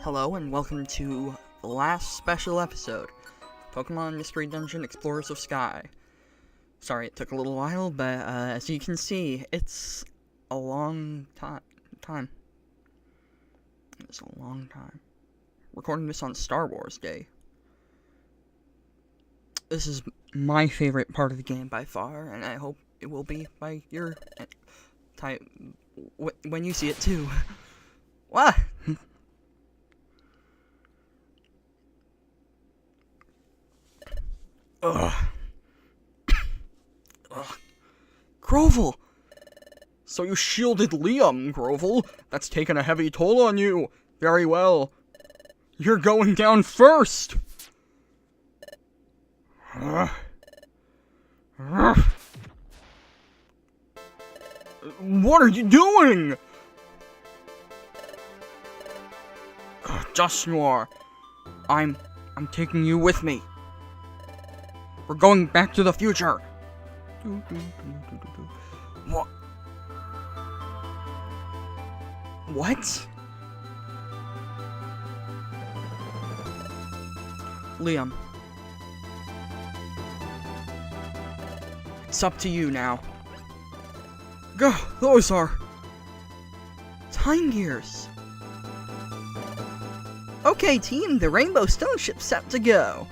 Hello and welcome to the last special episode, Pokemon Mystery Dungeon Explorers of Sky. Sorry it took a little while, but as you can see, it's a long time. It's a long time. Recording this on Star Wars Day. This is my favorite part of the game by far, and I hope it will be by your time when you see it too. What? Ugh. Grovel! So you shielded Liam, Grovel. That's taken a heavy toll on you. Very well. You're going down first! What are you doing? Joshua, I'm taking you with me. We're going back to the future. What? What? Liam. It's up to you now. Go, those are time gears. Okay, team, the Rainbow Stone ship's set to go.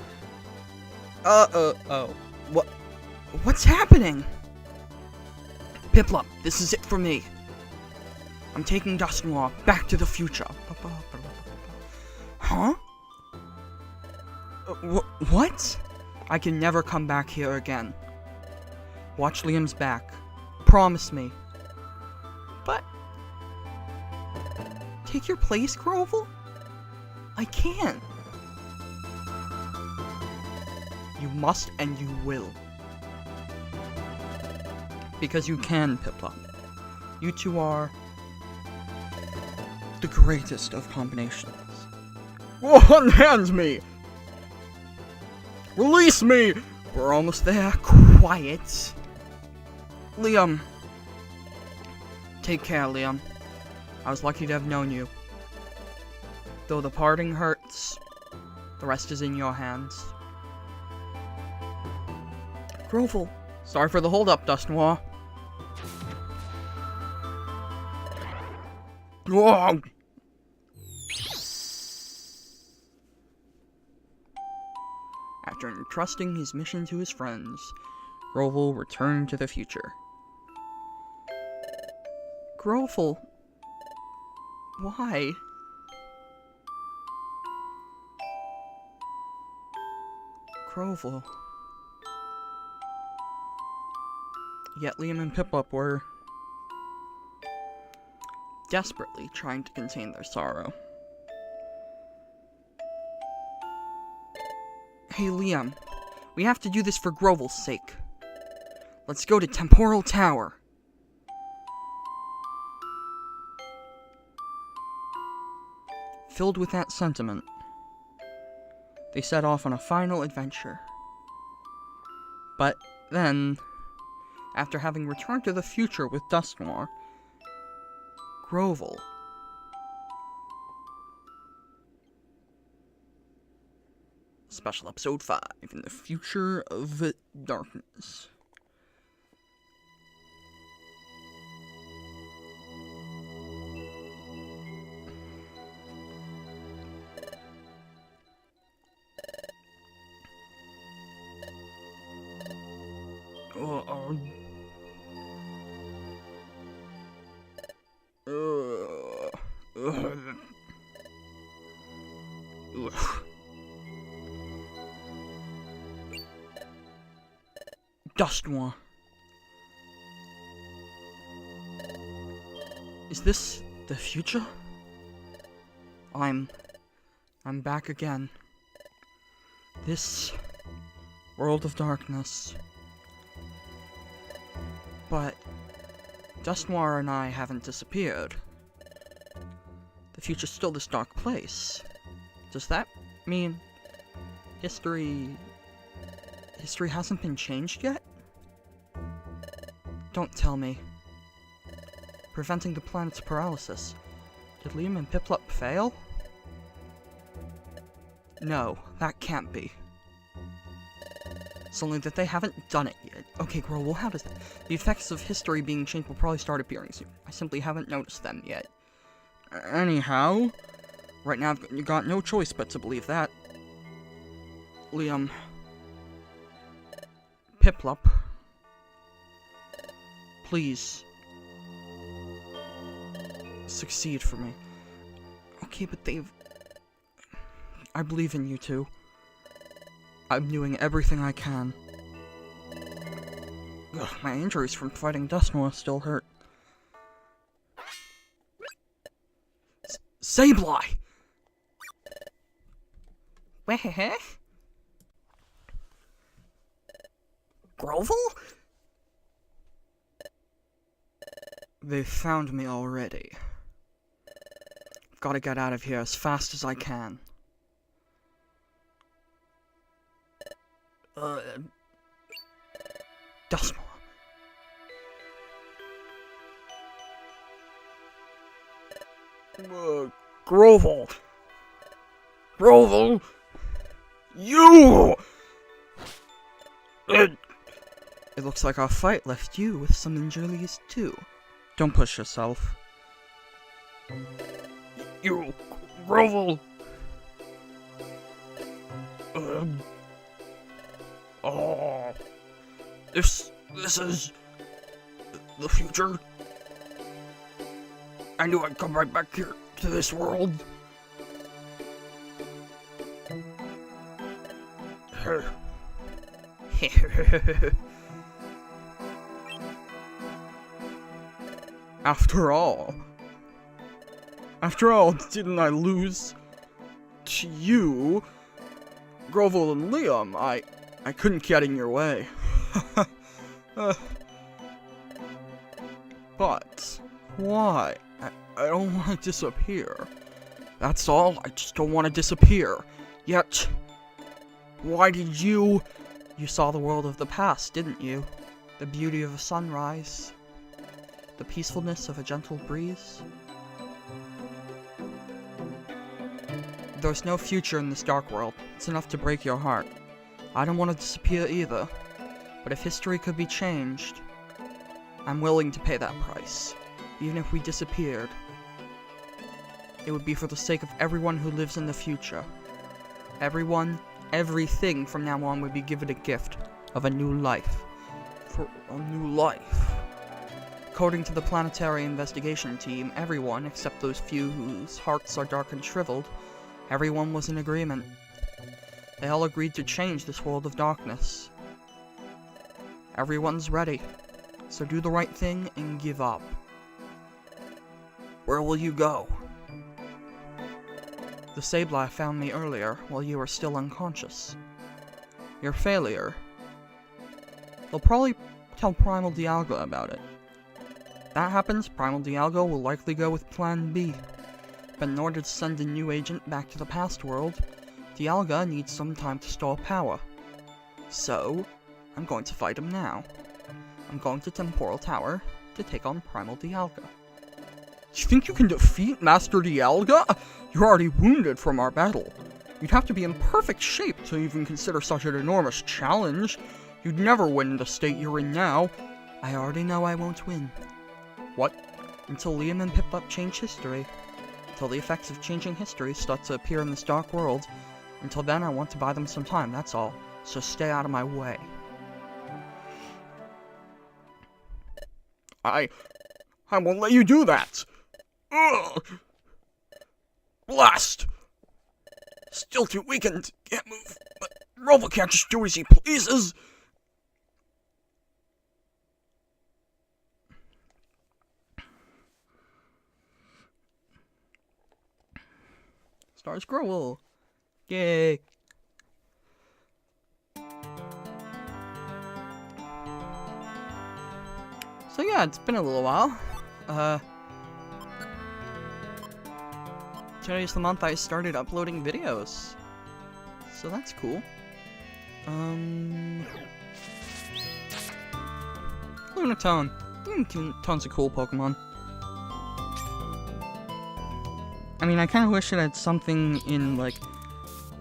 What's happening? Piplup, this is it for me. I'm taking Dusknoir back to the future. Huh? What? I can never come back here again. Watch Liam's back. Promise me. But... take your place, Grovel? I can't. You must and you will. Because you can, Piplup. You two are the greatest of combinations. Unhand me! Release me! We're almost there. Quiet. Liam. Take care, Liam. I was lucky to have known you. Though the parting hurts, the rest is in your hands. Grovel. Sorry for the hold-up, Dusknoir. Whoa. After entrusting his mission to his friends, Grovel returned to the future. Grovel? Why? Grovel. Yet Liam and Piplup were desperately trying to contain their sorrow. Hey Liam, we have to do this for Grovel's sake. Let's go to Temporal Tower. Filled with that sentiment, they set off on a final adventure. But then, after having returned to the future with Dusknoir, Grovel Special Episode 5, in the Future of Darkness. Dusknoir. Is this the future? I'm back again. This world of darkness. But Dusknoir and I haven't disappeared. The future's still this dark place. Does that mean history hasn't been changed yet? Don't tell me. Preventing the planet's paralysis. Did Liam and Piplup fail? No, that can't be. It's only that they haven't done it yet. Okay, girl, well, how does that? The effects of history being changed will probably start appearing soon. I simply haven't noticed them yet. Anyhow, right now you got no choice but to believe that. Liam. Piplup. Please. Succeed for me. Okay, but they've... I believe in you two. I'm doing everything I can. Ugh, my injuries from fighting Dustmore still hurt. Sableye! Weh? Grovel? They've found me already. Gotta get out of here as fast as I can. Dustmore. Grovel. Grovel. You! It looks like our fight left you with some injuries too. Don't push yourself. You, Grovel. Oh, this is the future. I knew I'd come right back here to this world. After all, didn't I lose to you, Grovel and Liam? I couldn't get in your way. But why? I don't want to disappear. That's all. I just don't want to disappear. Yet, why did you saw the world of the past, didn't you? The beauty of a sunrise. The peacefulness of a gentle breeze. There's no future in this dark world. It's enough to break your heart. I don't want to disappear either. But if history could be changed, I'm willing to pay that price. Even if we disappeared, it would be for the sake of everyone who lives in the future. Everyone, everything from now on would be given a gift of a new life. For a new life. According to the Planetary Investigation Team, everyone, except those few whose hearts are dark and shriveled, everyone was in agreement. They all agreed to change this world of darkness. Everyone's ready, so do the right thing and give up. Where will you go? The Sableye found me earlier while you were still unconscious. Your failure. They'll probably tell Primal Dialga about it. If that happens, Primal Dialga will likely go with Plan B. But in order to send a new agent back to the past world, Dialga needs some time to store power. So, I'm going to fight him now. I'm going to Temporal Tower to take on Primal Dialga. You think you can defeat Master Dialga? You're already wounded from our battle. You'd have to be in perfect shape to even consider such an enormous challenge. You'd never win in the state you're in now. I already know I won't win. What? Until Liam and Piplup change history. Until the effects of changing history start to appear in this dark world. Until then, I want to buy them some time, that's all. So stay out of my way. I won't let you do that! Ugh! Blast! Still too weakened, can't move, but Robo can't just do as he pleases! Stars Growl! Yay! So yeah, it's been a little while. Today's the month I started uploading videos. So that's cool. Lunatone. Lunatone's a cool Pokemon. I mean, I kind of wish it had something in, like,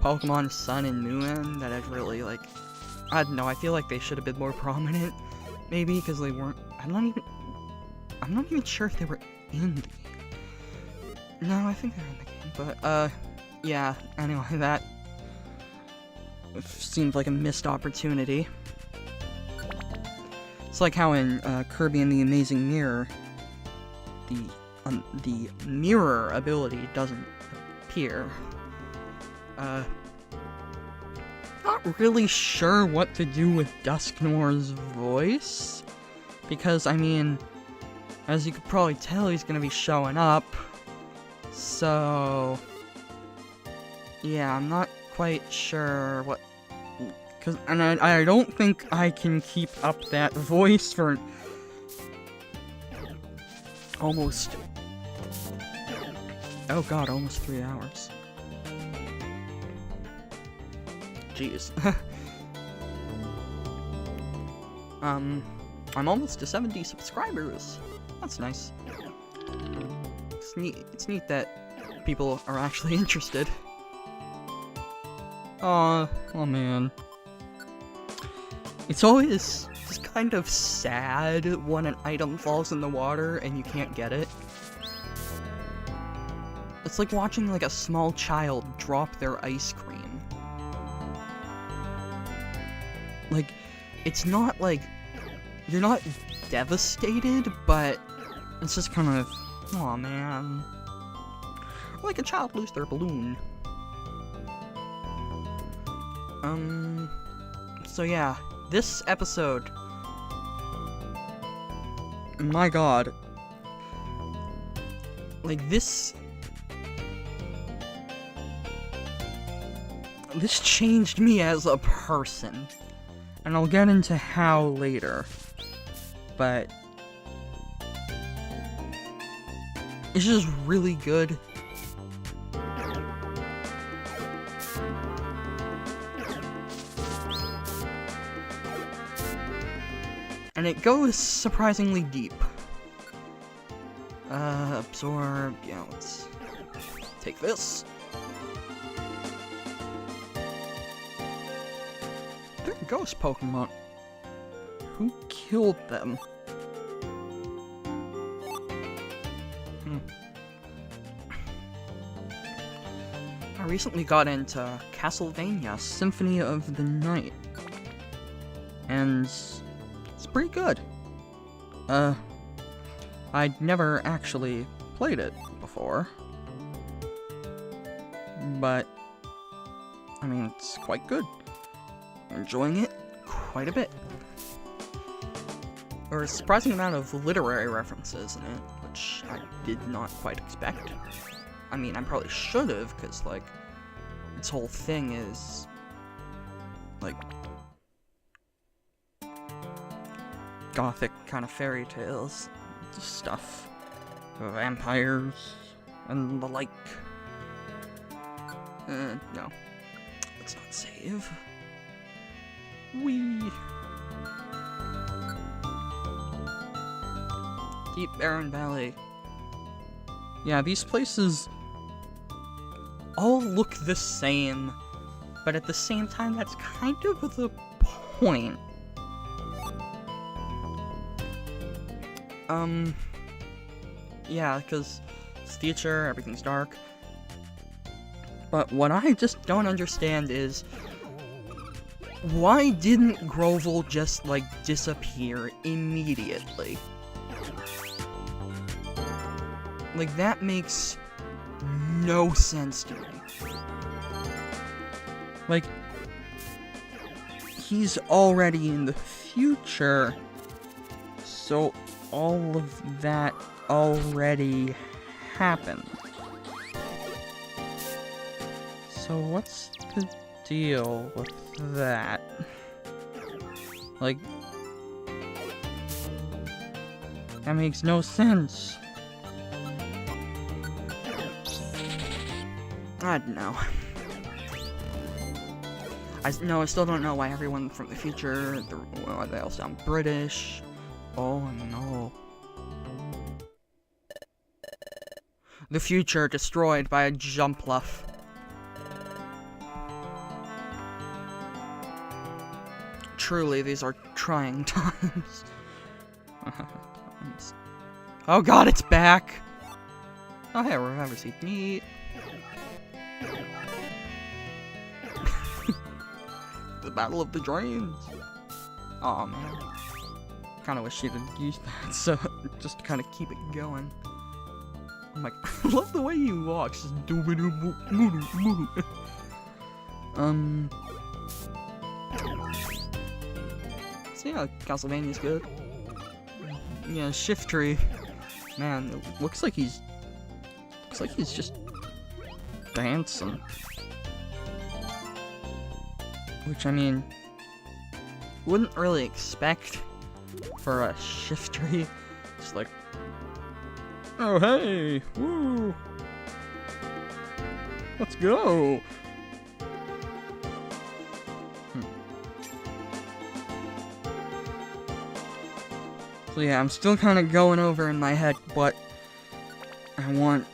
Pokemon Sun and Moon that I've really, like, I don't know, I feel like they should have been more prominent, maybe, because they weren't, I'm not even sure if they were in the game. No, I think they're in the game, but, yeah, anyway, that seemed like a missed opportunity. It's like how in, Kirby and the Amazing Mirror, the mirror ability doesn't appear. Not really sure what to do with Dusknoir's voice, because, I mean, as you could probably tell, he's gonna be showing up, so, yeah, I'm not quite sure what, and I don't think I can keep up that voice for almost, oh god, almost 3 hours. Jeez. I'm almost to 70 subscribers. That's nice. It's neat that people are actually interested. Oh man. It's always just kind of sad when an item falls in the water and you can't get it. It's like watching like a small child drop their ice cream. Like, it's not like, you're not devastated, but it's just kind of, aw man. Like a child lose their balloon. So yeah, this episode, my god, like this changed me as a person. And I'll get into how later, but it's just really good. And it goes surprisingly deep. Absorb, yeah, let's take this. They're ghost Pokemon. Who killed them? I recently got into Castlevania Symphony of the Night. And it's pretty good. I'd never actually played it before. But, I mean, it's quite good. I'm enjoying it quite a bit. There was a surprising amount of literary references in it, which I did not quite expect. I mean, I probably should have, because, like, its whole thing is, like, gothic kind of fairy tales stuff. Vampires and the like. No. Let's not save. Whee! Deep Barren Valley. Yeah, these places all look the same, but at the same time, that's kind of the point. Yeah, because it's future, everything's dark. But what I just don't understand is, why didn't Grovel just, like, disappear immediately? Like, that makes no sense to me. Like, he's already in the future, so all of that already happened. So what's the deal with that? Like, that makes no sense. I don't know. I still don't know why everyone from the future, they all sound British. Oh no. The future destroyed by a Jumpluff. truly, these are trying times. Oh god, it's back! Oh hey, reviver seed. Neat. The Battle of the Drains. Aw, man. Kinda wish she'd used that, so just to kinda keep it going. I'm like, I love the way he walks. Just so yeah, Castlevania's good. Yeah, Shift Tree. Man, it looks like he's just dancing. Which, I mean, wouldn't really expect for a Shift Tree. Just like, oh hey, woo, let's go. So yeah, I'm still kind of going over in my head what I want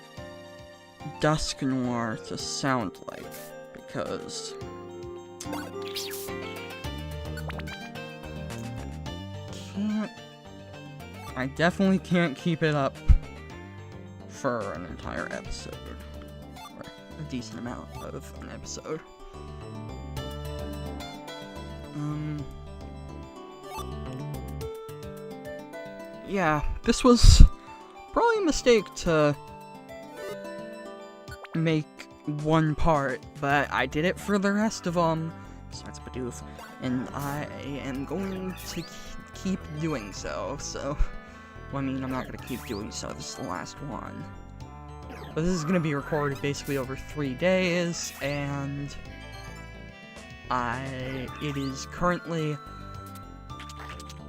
Dusk Noir to sound like, because I definitely can't keep it up for an entire episode, or a decent amount of an episode. Yeah, this was probably a mistake to make one part, but I did it for the rest of them, besides Bidoof, and I am going to keep doing so, well, I mean, I'm not going to keep doing so, this is the last one. But this is going to be recorded basically over 3 days, and it is currently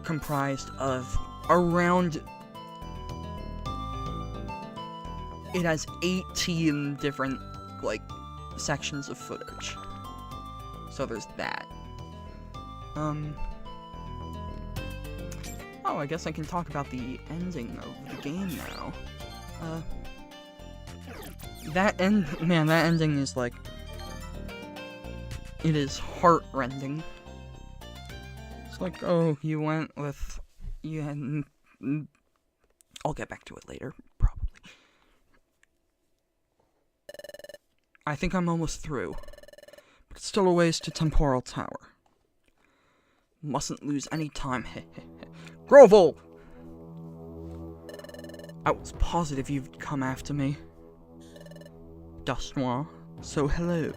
comprised of around, it has 18 different, like, sections of footage. So there's that. Oh, I guess I can talk about the ending of the game now. That ending is like, it is heart-rending. It's like, oh, you went with, I'll get back to it later, probably. I think I'm almost through, but it's still a ways to Temporal Tower. Mustn't lose any time. Grovel! I was positive you'd come after me. Dusk Noir, so hello.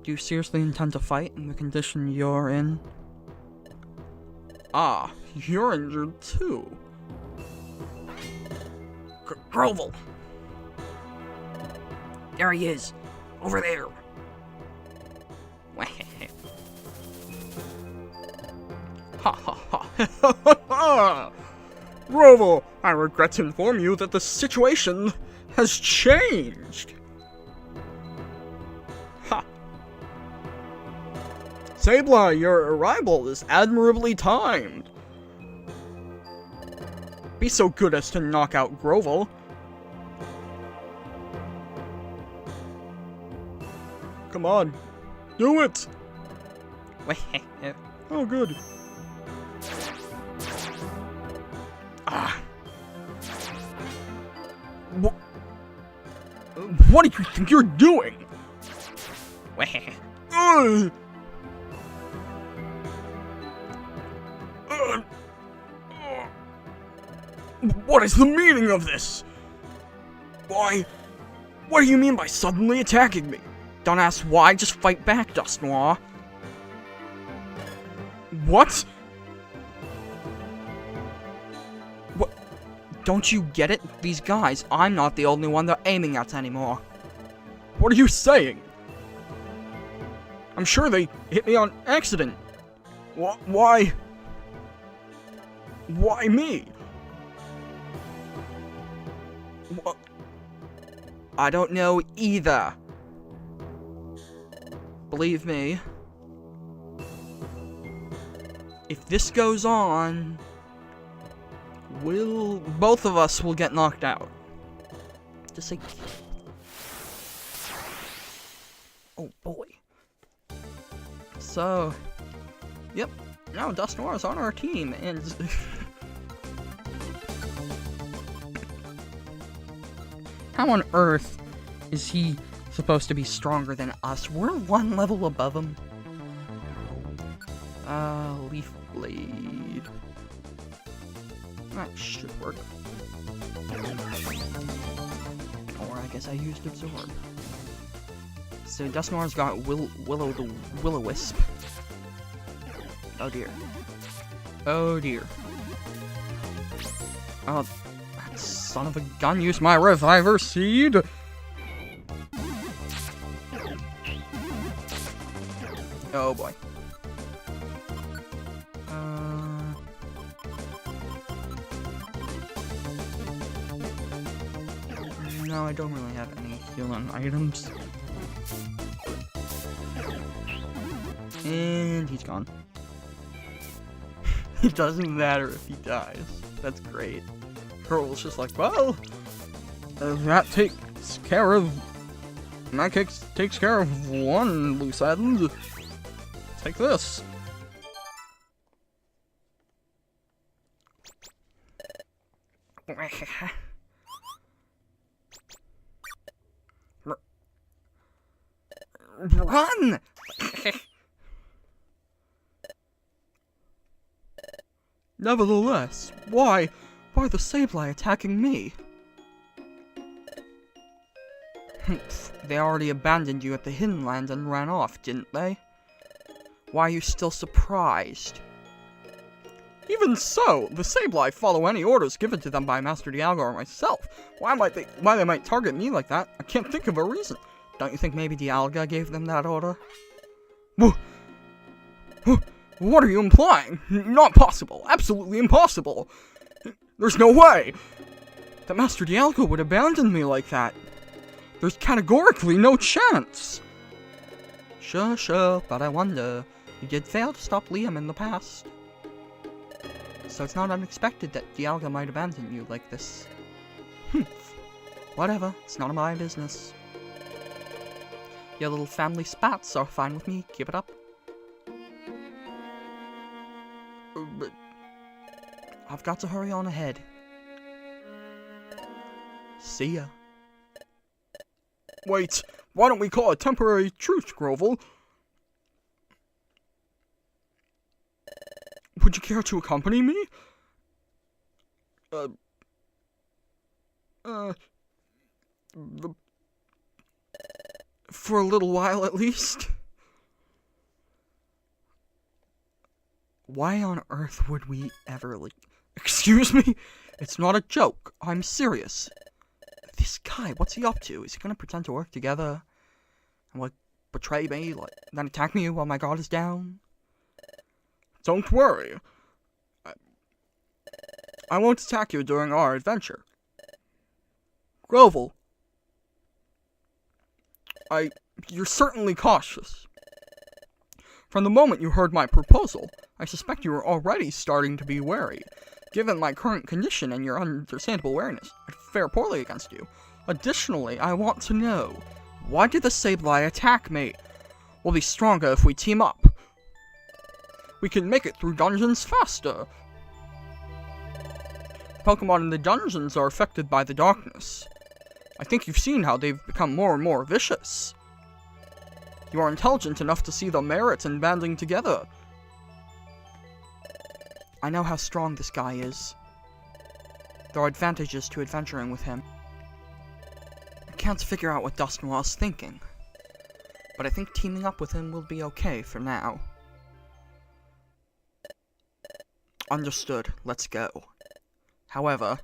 Do you seriously intend to fight in the condition you're in? Ah, you're injured too. Grovel! There he is! Over there! Ha ha ha! Grovel, I regret to inform you that the situation has changed. Ha! Sabla, your arrival is admirably timed. Be so good as to knock out Grovel. Come on, do it! Oh, good. Ah. What do you think you're doing? What is the meaning of this? Why? What do you mean by suddenly attacking me? Don't ask why, just fight back, Dusk Noir. What? What? Don't you get it? These guys, I'm not the only one they're aiming at anymore. What are you saying? I'm sure they hit me on accident. Why? Why me? What? I don't know either. Believe me, if this goes on, both of us will get knocked out. Just say, oh boy. So, Yep, now Dusknoir is on our team, and... How on earth is he supposed to be stronger than us? We're one level above him. Leaf Blade. That should work. Or I guess I used Absorb. So Dusknoir's got Willow the Will-O-Wisp. Oh dear. Oh dear. Oh, that son of a gun used my Reviver Seed! Oh boy. No, I don't really have any healing items. And he's gone. It doesn't matter if he dies. That's great. Pearl's just like, well, that takes care of... That takes care of one loose end. Take this. Run! Nevertheless, why the Sableye attacking me? They already abandoned you at the Hidden Land and ran off, didn't they? Why are you still surprised? Even so, the Sableye follow any orders given to them by Master Dialga or myself. Why they might target me like that? I can't think of a reason. Don't you think maybe Dialga gave them that order? What are you implying? Not possible. Absolutely impossible. There's no way that Master Dialga would abandon me like that. There's categorically no chance. Sure, but I wonder. You did fail to stop Liam in the past. So it's not unexpected that Dialga might abandon you like this. Whatever, it's none of my business. Your little family spats are fine with me, keep it up. But I've got to hurry on ahead. See ya. Wait, why don't we call a temporary truce, Grovel? Would you care to accompany me? For a little while at least? Why on earth would we ever leave? Excuse me? It's not a joke. I'm serious. This guy, what's he up to? Is he gonna pretend to work together? And like, betray me? Like, then attack me while my guard is down? Don't worry. I won't attack you during our adventure. Grovel. You're certainly cautious. From the moment you heard my proposal, I suspect you were already starting to be wary. Given my current condition and your understandable wariness, I'd fare poorly against you. Additionally, I want to know, why did the Sableye attack me? We'll be stronger if we team up. We can make it through dungeons faster. Pokemon in the dungeons are affected by the darkness. I think you've seen how they've become more and more vicious. You are intelligent enough to see the merit in banding together. I know how strong this guy is. There are advantages to adventuring with him. I can't figure out what Dusknoir's thinking, but I think teaming up with him will be okay for now. Understood, let's go. However,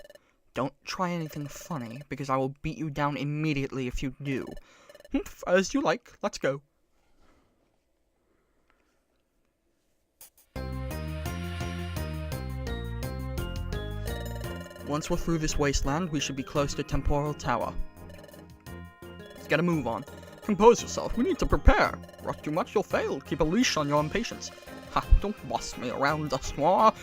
don't try anything funny, because I will beat you down immediately if you do. As you like, let's go. Once we're through this wasteland, we should be close to Temporal Tower. Let's get a move on. Compose yourself, we need to prepare. Rush too much, you'll fail. Keep a leash on your impatience. Ha, don't boss me around, Dusknoir.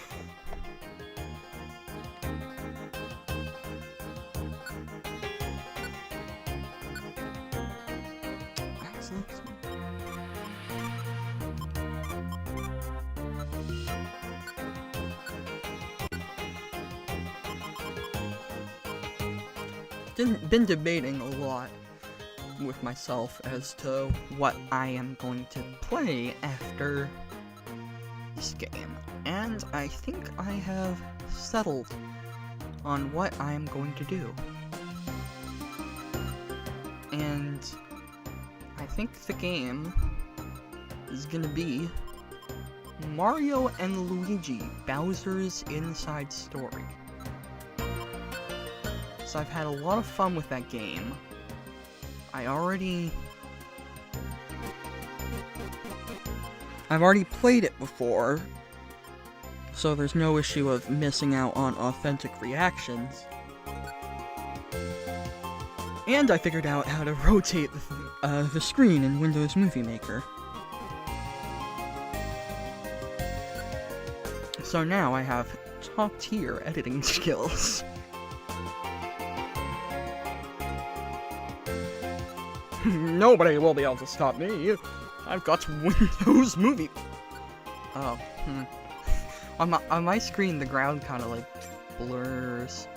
been debating a lot with myself as to what I am going to play after this game, and I think I have settled on what I am going to do. And I think the game is gonna be Mario and Luigi, Bowser's Inside Story. So I've had a lot of fun with that game. I've already played it before, so there's no issue of missing out on authentic reactions. And I figured out how to rotate the screen in Windows Movie Maker. So now I have top-tier editing skills. Nobody will be able to stop me. I've got Windows Movie. Oh, on my screen, the ground kind of like blurs.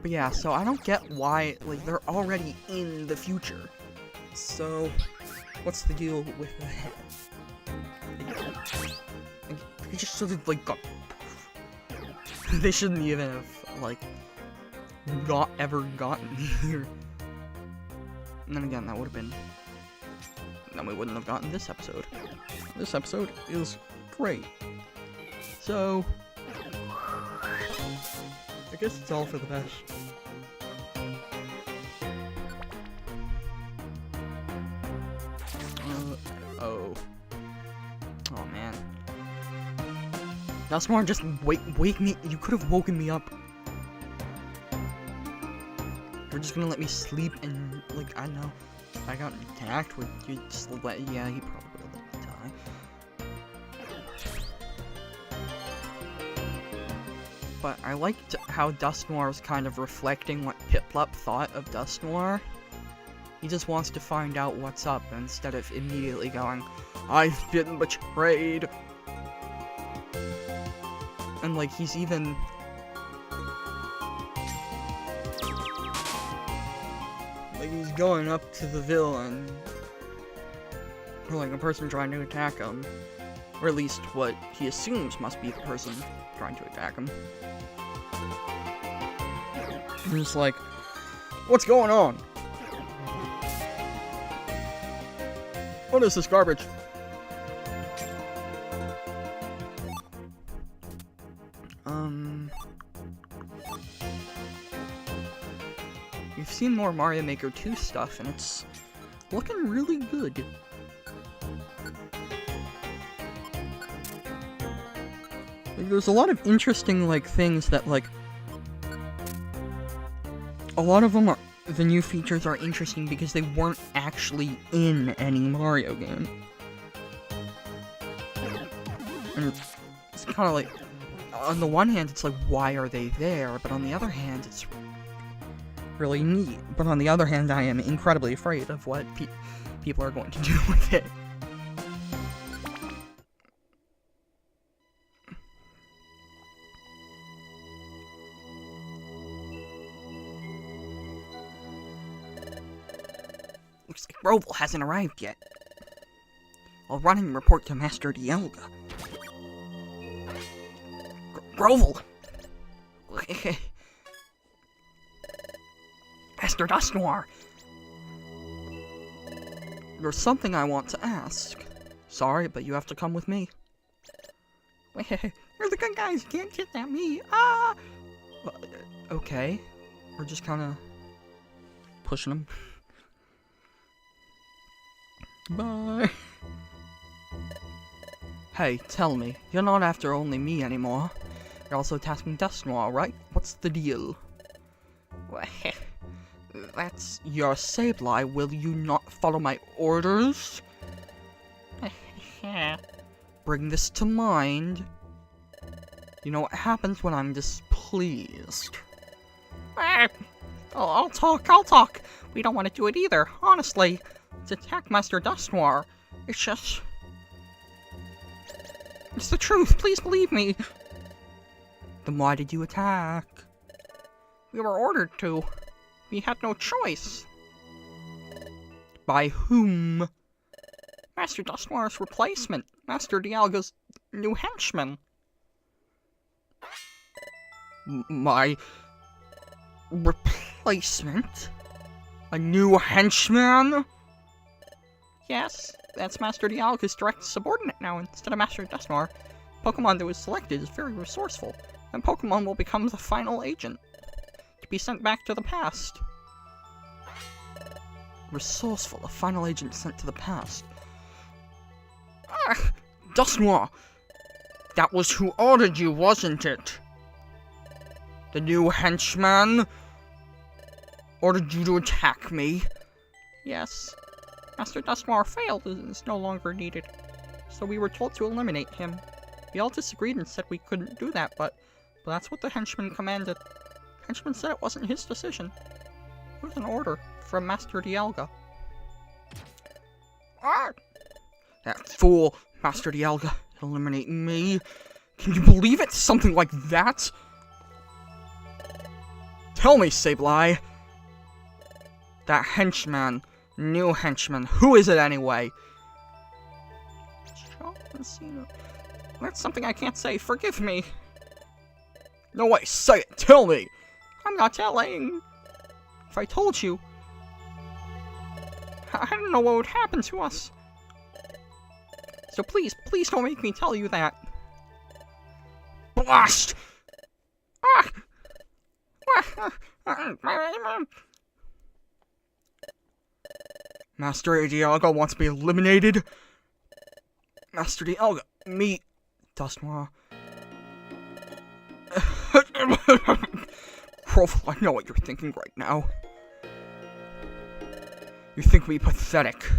But yeah, so I don't get why, like, they're already in the future. So, what's the deal with that? They just sort of like got. They shouldn't even have like ever gotten here. And then again, that would have been. Then we wouldn't have gotten this episode. This episode is great. So, I guess it's all for the best. Oh man. Dustmore, just wake me. You could have woken me up. You're just gonna let me sleep and, like, I don't know. If I got attacked, would you just let. Yeah, he probably would have let me die. But I liked how Dust Noir is kind of reflecting what Piplup thought of Dust Noir. He just wants to find out what's up instead of immediately going, I've been betrayed. And like, he's even... like, he's going up to the villain. Or like a person trying to attack him. Or at least what he assumes must be the person trying to attack him. And he's like, what's going on? What is this garbage? You've seen more Mario Maker 2 stuff, and it's looking really good. Like, there's a lot of interesting, like, things that, like, a lot of them are, the new features are interesting because they weren't actually in any Mario game. And it's kind of like, on the one hand, it's like, why are they there? But on the other hand, it's really neat. But on the other hand, I am incredibly afraid of what people are going to do with it. Looks like Grovel hasn't arrived yet. I'll run and report to Master Dialga. Grovel! Master Dust Noir! There's something I want to ask. Sorry, but you have to come with me. You're the good guys, you can't kidnap me! Ah! Okay. We're just kinda pushing him. Bye. Hey, tell me, you're not after only me anymore. You're also tasking Dust Noir, right? What's the deal? That's your Sableye. Will you not follow my orders? Bring this to mind. You know what happens when I'm displeased. I'll talk. We don't want to do it either, honestly. To attack Master Dust Noir. It's just... it's the truth, please believe me. Then why did you attack? We were ordered to. We had no choice. By whom? Master Dusknoir's replacement. Master Dialga's new henchman. My replacement? A new henchman? Yes, that's Master Dialga's direct subordinate now instead of Master Dusknoir. Pokemon that was selected is very resourceful, and Pokemon will become the final agent to be sent back to the past. Resourceful, a final agent sent to the past. Ah, Dusknoir! That was who ordered you, wasn't it? The new henchman ordered you to attack me? Yes. Master Dusknoir failed and is no longer needed, so we were told to eliminate him. We all disagreed and said we couldn't do that, but that's what the henchman commanded. The henchman said it wasn't his decision. It was an order from Master Dialga. Ah! That fool, Master Dialga, eliminating me. Can you believe it? Something like that? Tell me, Sableye. That henchman, new henchman, who is it anyway? That's something I can't say, forgive me. No way, say it, tell me! I'm not telling. If I told you, I don't know what would happen to us. So please don't make me tell you that. Blast! Ah! Master Dialga wants to be eliminated? Master Dialga, me, Dusknoir. Crowful, I know what you're thinking right now. You think me pathetic.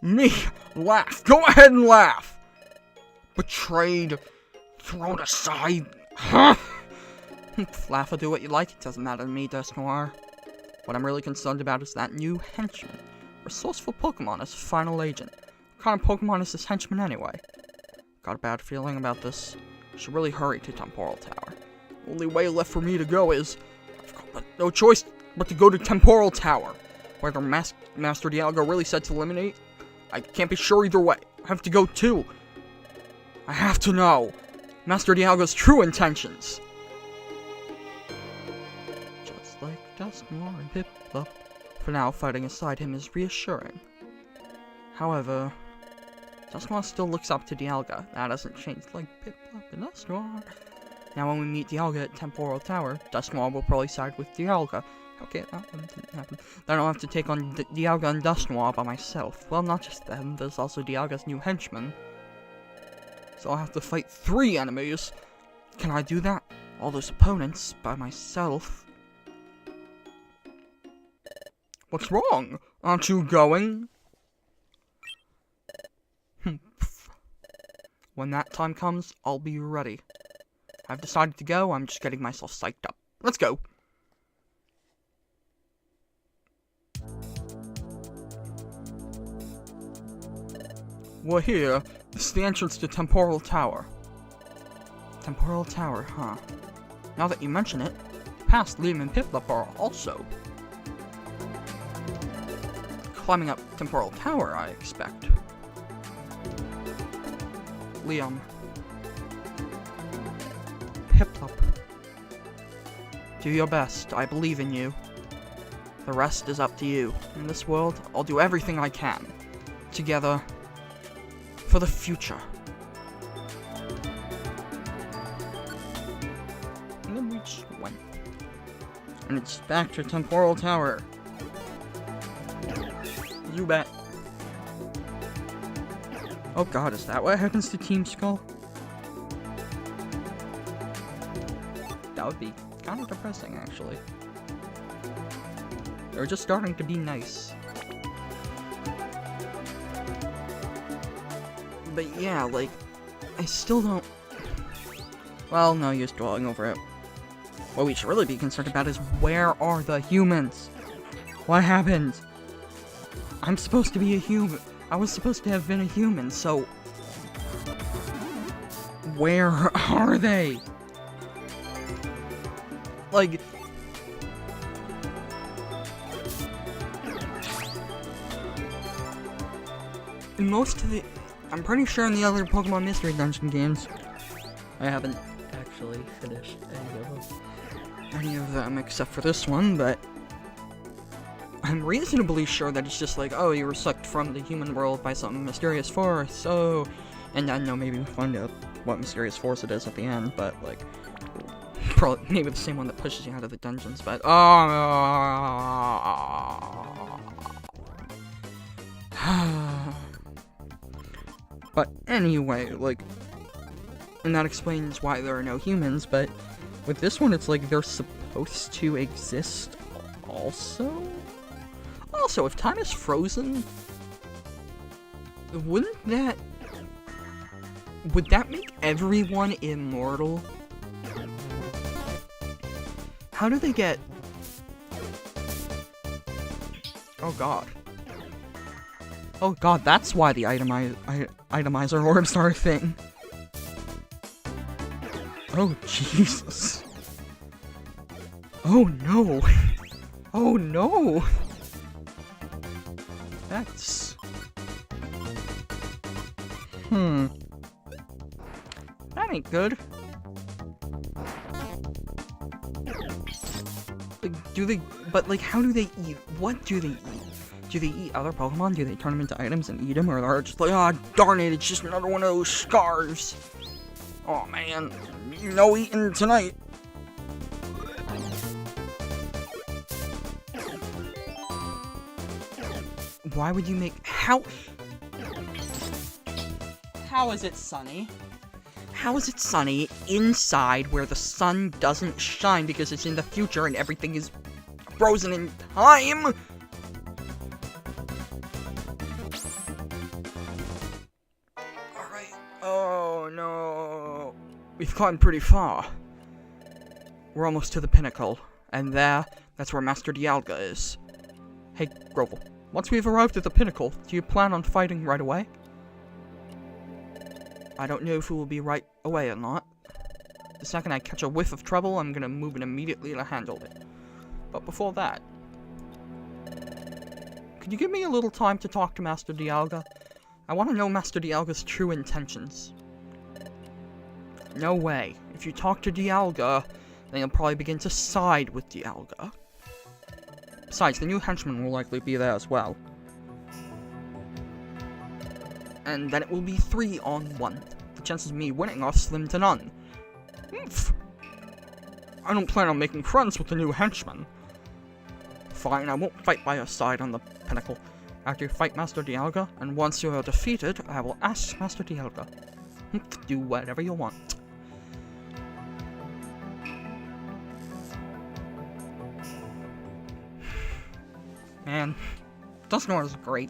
Me, laugh. Go ahead and laugh. Betrayed, thrown aside. Huh? Laugh or do what you like, it doesn't matter to me, Dusknoir. What I'm really concerned about is that new henchman. Resourceful Pokemon as final agent. What kind of Pokemon is this henchman anyway? Got a bad feeling about this. Should really hurry to Temporal Tower. Only way left for me to go is... I've got no choice but to go to Temporal Tower. Whether Master Dialga really said to eliminate, I can't be sure either way. I have to go too. I have to know Master Dialga's true intentions. Just like Dusknoir and Piplup, for now fighting aside him is reassuring. However, Dusknoir still looks up to Dialga. That hasn't changed like Piplup and Dusknoir. Now when we meet Dialga at Temporal Tower, Dusknoir will probably side with Dialga. Okay, that one didn't happen. Then I'll have to take on Dialga and Dusknoir by myself. Well, not just them, there's also Dialga's new henchman. So I'll have to fight 3 enemies. Can I do that? All those opponents by myself? What's wrong? Aren't you going? When that time comes, I'll be ready. I've decided to go, I'm just getting myself psyched up. Let's go! We're here. This is the entrance to Temporal Tower. Temporal Tower, huh? Now that you mention it, past Liam and Piplup are also climbing up Temporal Tower, I expect. Liam. Piplup. Do your best. I believe in you. The rest is up to you. In this world, I'll do everything I can. Together. For the future. And then we just went. And it's back to Temporal Tower. You bet. Oh god, is that what happens to Team Skull? That would be kind of depressing, actually. They're just starting to be nice. But yeah, like, I still don't... Well, no use dwelling over it. What we should really be concerned about is where are the humans? What happened? I'm supposed to be a human. I was supposed to have been a human, so... Where are they? like... in most of the... I'm pretty sure in the other Pokemon Mystery Dungeon games, I haven't actually finished any of them except for this one, but I'm reasonably sure that it's just like, oh, you were sucked from the human world by some mysterious force, oh, and I know maybe we'll find out what mysterious force it is at the end, but like, probably maybe the same one that pushes you out of the dungeons, but but anyway, like, and that explains why there are no humans, but with this one, it's like they're supposed to exist also? Also, if time is frozen, would that make everyone immortal? How do they get... oh god. Oh god, that's why the itemizer orbs are a thing. Oh, Jesus. Oh, no. Oh, no. That's... that ain't good. Like, do they... but, like, how do they eat? What do they eat? Do they eat other Pokemon? Do they turn them into items and eat them? Or are they just like, ah, oh, darn it, it's just another one of those scarves. Oh, man. No eating tonight. Why would you make... how is it sunny? How is it sunny inside where the sun doesn't shine because it's in the future and everything is frozen in time? Alright. Oh, no. We've gotten pretty far. We're almost to the pinnacle. And that's where Master Dialga is. Hey, Grovel. Once we've arrived at the pinnacle, do you plan on fighting right away? I don't know if it will be right away or not. The second I catch a whiff of trouble, I'm gonna move in immediately to handle it. But before that... could you give me a little time to talk to Master Dialga? I want to know Master Dialga's true intentions. No way. If you talk to Dialga, then you'll probably begin to side with Dialga. Besides, the new henchman will likely be there as well. And then it will be 3-on-1. The chances of me winning are slim to none. Oomph. I don't plan on making friends with the new henchman. Fine, I won't fight by your side on the pinnacle. After you fight Master Dialga, and once you are defeated, I will ask Master Dialga. Do whatever you want. Man, Dusknoir is great.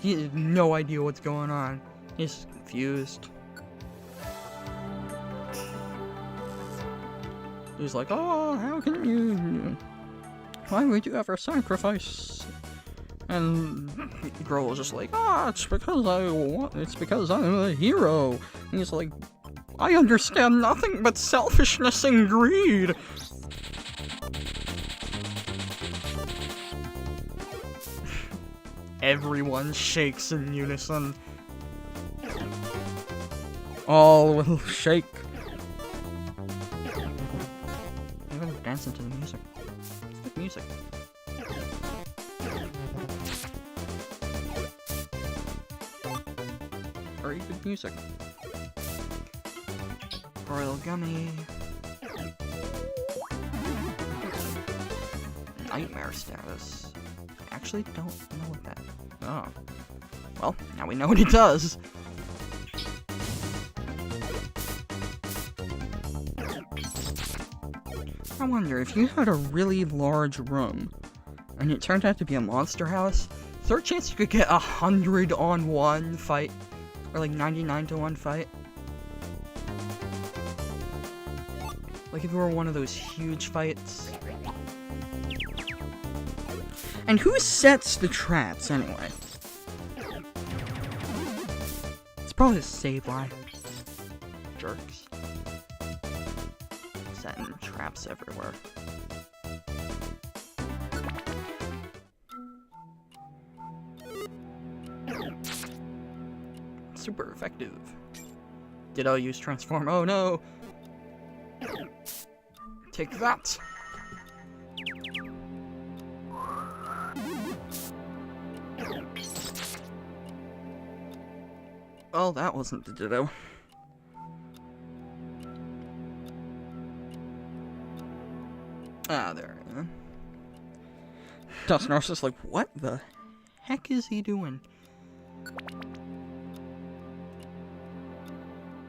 He has no idea what's going on. He's confused. He's like, oh, how can you... why would you ever sacrifice? And Grohl is just like, it's because I'm a hero. And he's like, I understand nothing but selfishness and greed. Everyone shakes in unison. All will shake. I'm gonna dance into the music. It's good music. Very good music. Royal Gummy. Nightmare status. I actually don't know what that... oh. Well, now we know what it does. I wonder, if you had a really large room, and it turned out to be a monster house, is there a chance you could get 100-on-1 fight? Or like 99-to-1 fight? Like if it were one of those huge fights? And who sets the traps, anyway? It's probably a save line. Jerks. traps everywhere. Super effective. Ditto use transform. Oh no! Take that! Oh, that wasn't the Ditto. Ah, there. Dusknoir's just like, what the heck is he doing?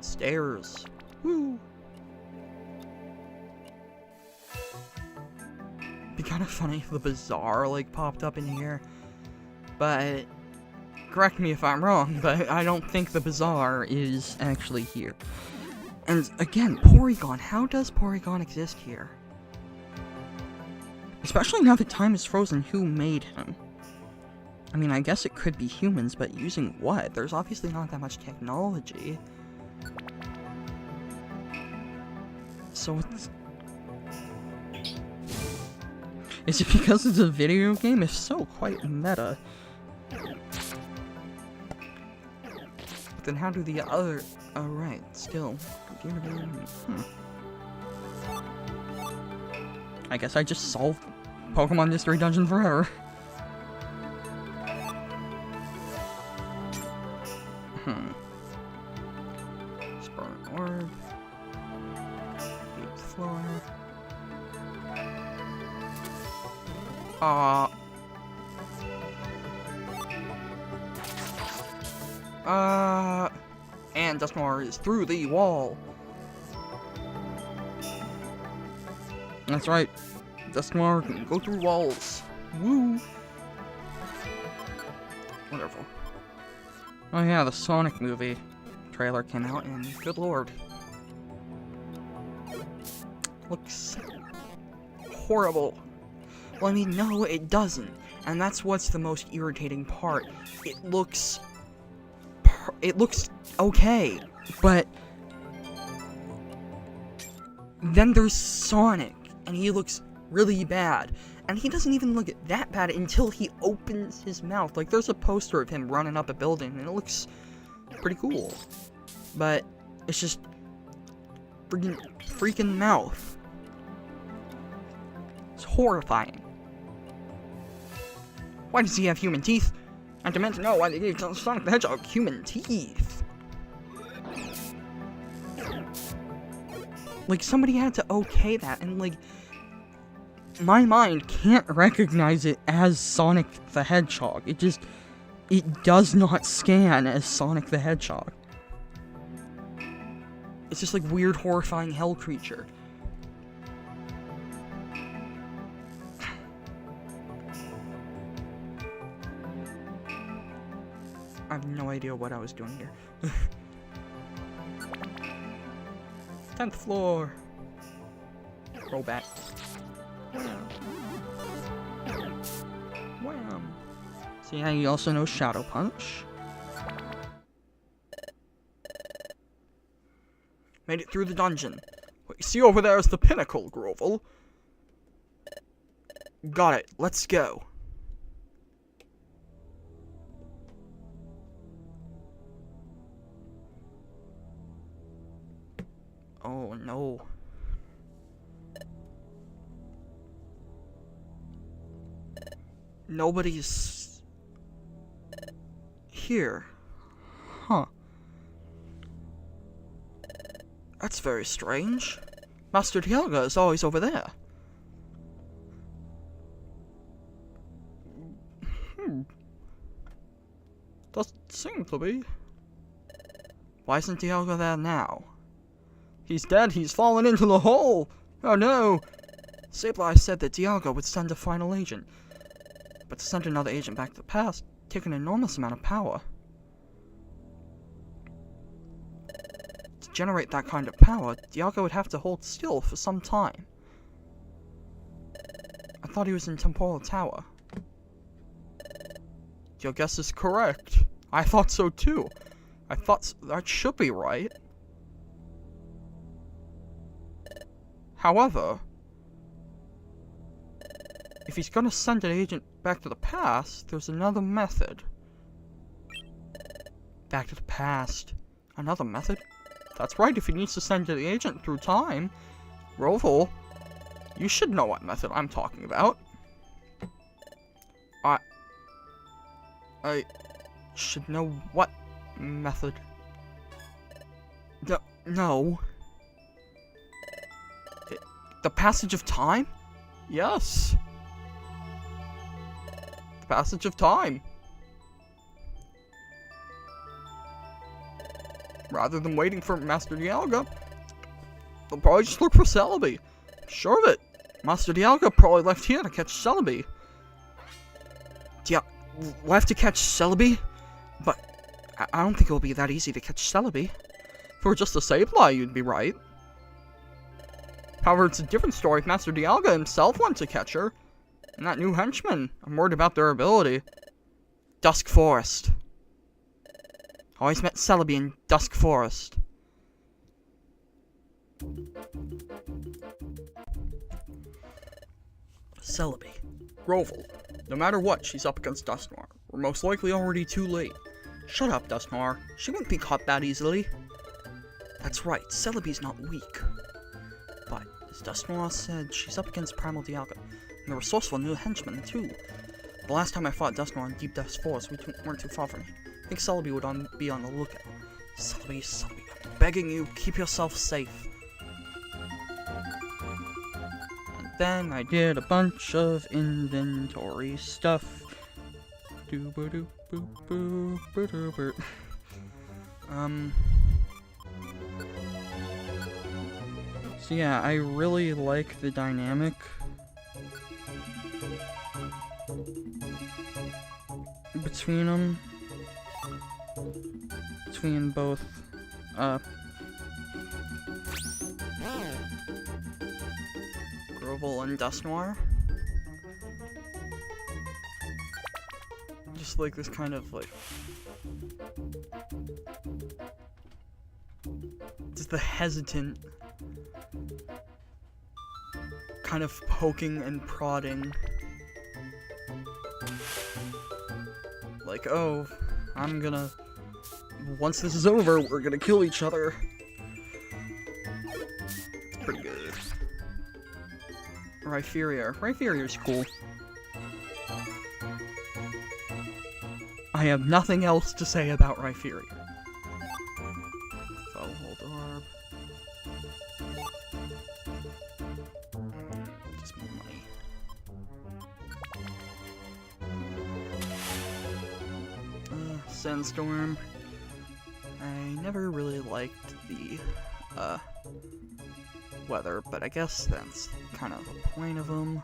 Stairs. Woo! Be kind of funny if the bazaar, like, popped up in here. But, correct me if I'm wrong, but I don't think the bazaar is actually here. And, again, Porygon. How does Porygon exist here? Especially now that time is frozen, who made him? I mean, I guess it could be humans, but using what? There's obviously not that much technology. So it's... Is it because it's a video game? If so, quite meta. But then how do the other... Oh, right, still. I guess I just solved Pokemon Mystery Dungeon forever. Spark Orb. Deep Floor. And Dusknoir is through the wall. That's right. Dusknoir can go through walls. Woo! Wonderful. Oh yeah, the Sonic movie trailer came out, and good lord. Looks horrible. Well, I mean, no, it doesn't. And that's what's the most irritating part. It looks okay, but then there's Sonic, and he looks really bad. And he doesn't even look that bad until he opens his mouth. Like, there's a poster of him running up a building, and it looks pretty cool. But it's just freaking mouth. It's horrifying. Why does he have human teeth? I demand to know why they gave Sonic the Hedgehog human teeth. Like, somebody had to okay that, and like, my mind can't recognize it as Sonic the Hedgehog. It does not scan as Sonic the Hedgehog. It's just like weird, horrifying hell creature. I have no idea what I was doing here. 10th floor. Roll back. Wham. Wham. See how you also know Shadow Punch? Made it through the dungeon. What you see over there is the pinnacle, Grovel. Got it. Let's go. Oh no. Nobody's here. Huh. That's very strange. Master Dialga is always over there. Doesn't seem to be. Why isn't Dialga there now? He's dead, he's fallen into the hole! Oh no! Sableye said that Dialga would send a final agent. But to send another agent back to the past, take an enormous amount of power. To generate that kind of power, Dialga would have to hold still for some time. I thought he was in Temporal Tower. Your guess is correct. I thought so too. I thought that should be right. However, if he's gonna send an agent back to the past, there's another method. Back to the past. Another method? That's right, if he needs to send an agent through time. Roval, you should know what method I'm talking about. I should know what method. No. The passage of time? Yes. The passage of time. Rather than waiting for Master Dialga, they'll probably just look for Celebi. Sure of it. Master Dialga probably left here to catch Celebi. Left to catch Celebi? But I don't think it'll be that easy to catch Celebi. If it were just a Sableye, you'd be right. However, it's a different story if Master Dialga himself went to catch her. And that new henchman, I'm worried about their ability. Dusk Forest. Always met Celebi in Dusk Forest. Celebi. Roval. No matter what, she's up against Dusknoir. We're most likely already too late. Shut up, Dusknoir. She won't be caught that easily. That's right, Celebi's not weak. But, as Dusknoir said, she's up against Primal Dialga, and the resourceful new henchman, too. The last time I fought Dusknoir in Deep Dusk Forest, we weren't too far from here. I think Celebi would be on the lookout. Celebi, I'm begging you, keep yourself safe. Then I did a bunch of inventory stuff. So yeah, I really like the dynamic between them. Between both, Grovel and Dusknoir. Just like this kind of like just the hesitant kind of poking and prodding. Like, oh, once this is over, we're gonna kill each other. It's pretty good. Rhyperior's cool. I have nothing else to say about Rhyperior. Foulhold Orb. Just more money. Sandstorm. I never really liked the, weather, but I guess that's kind of the point of them.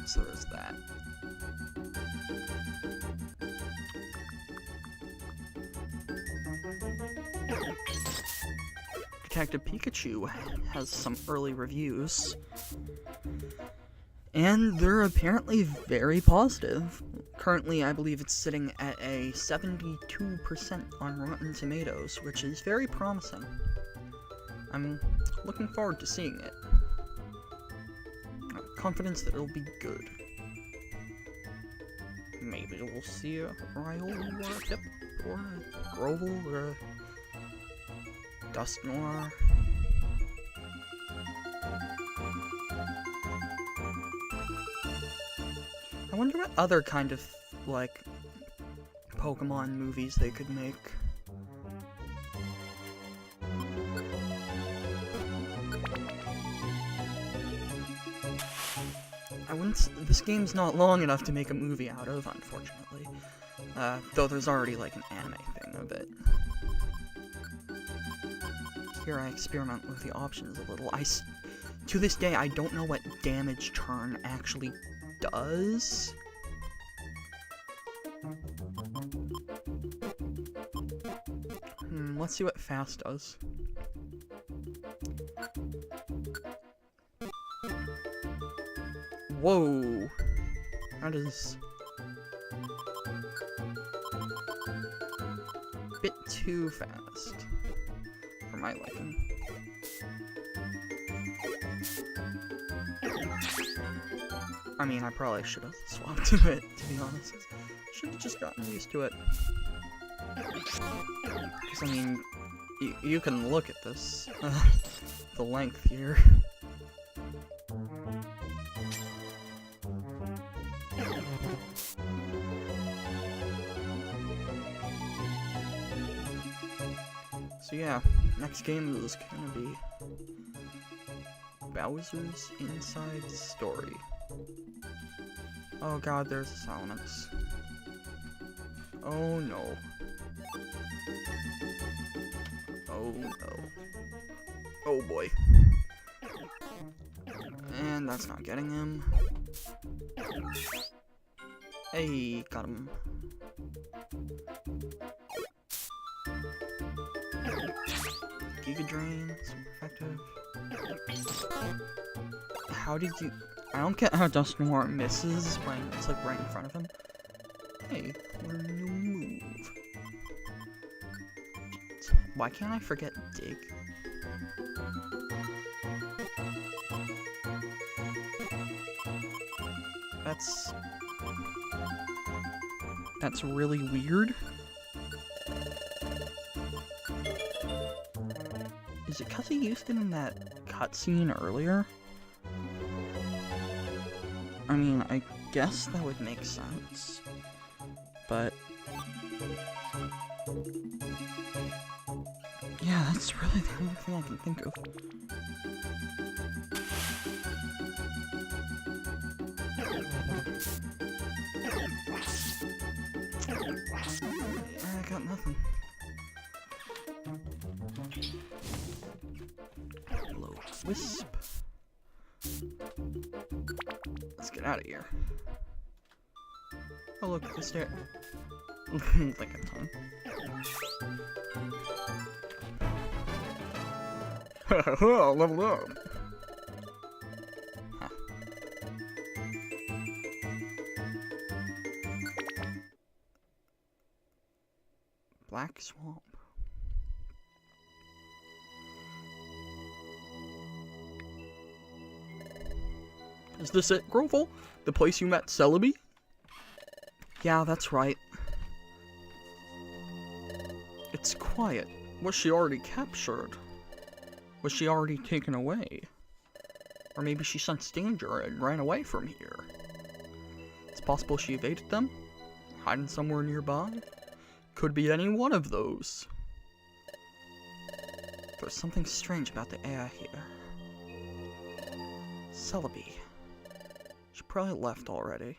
So there's that. Detective Pikachu has some early reviews, and they're apparently very positive. Currently, I believe it's sitting at a 72% on Rotten Tomatoes, which is very promising. I'm looking forward to seeing it. I have confidence that it'll be good. Maybe we'll see a Rhyhorn or a Pip or a Grovel or a Dusknoir. I wonder what other kind of, like, Pokemon movies they could make. This game's not long enough to make a movie out of, unfortunately. Though there's already, like, an anime thing of it. Here I experiment with the options a little. To this day, I don't know what Damage Turn actually does. Let's see what Fast does. Whoa! That is a bit too fast for my liking. I mean, I probably should have swapped to it, to be honest. Should have just gotten used to it. Because, I mean, you can look at this. The length here. So yeah, next game is gonna be Bowser's Inside Story. Oh god, there's the Salamence. Oh no. Oh no. Oh boy. And that's not getting him. Hey, got him. Giga Drain, super effective. How did you... I don't get how Dusknoir misses when it's like right in front of him. Hey, what a new move. Why can't I forget Dig? That's really weird. Is it because he used it in that cutscene earlier? I mean, I guess that would make sense. But... yeah, that's really the only thing I can think of. I got nothing. Hello, Wisp. Let's get out of here. Oh look, the stair. Like a tongue. Haha, leveled up. Huh. Black Swamp. Is this it, Grovel? The place you met Celebi? Yeah, that's right. It's quiet. Was she already captured? Was she already taken away? Or maybe she sensed danger and ran away from here. It's possible she evaded them? Hiding somewhere nearby? Could be any one of those. There's something strange about the air here. Celebi. She probably left already.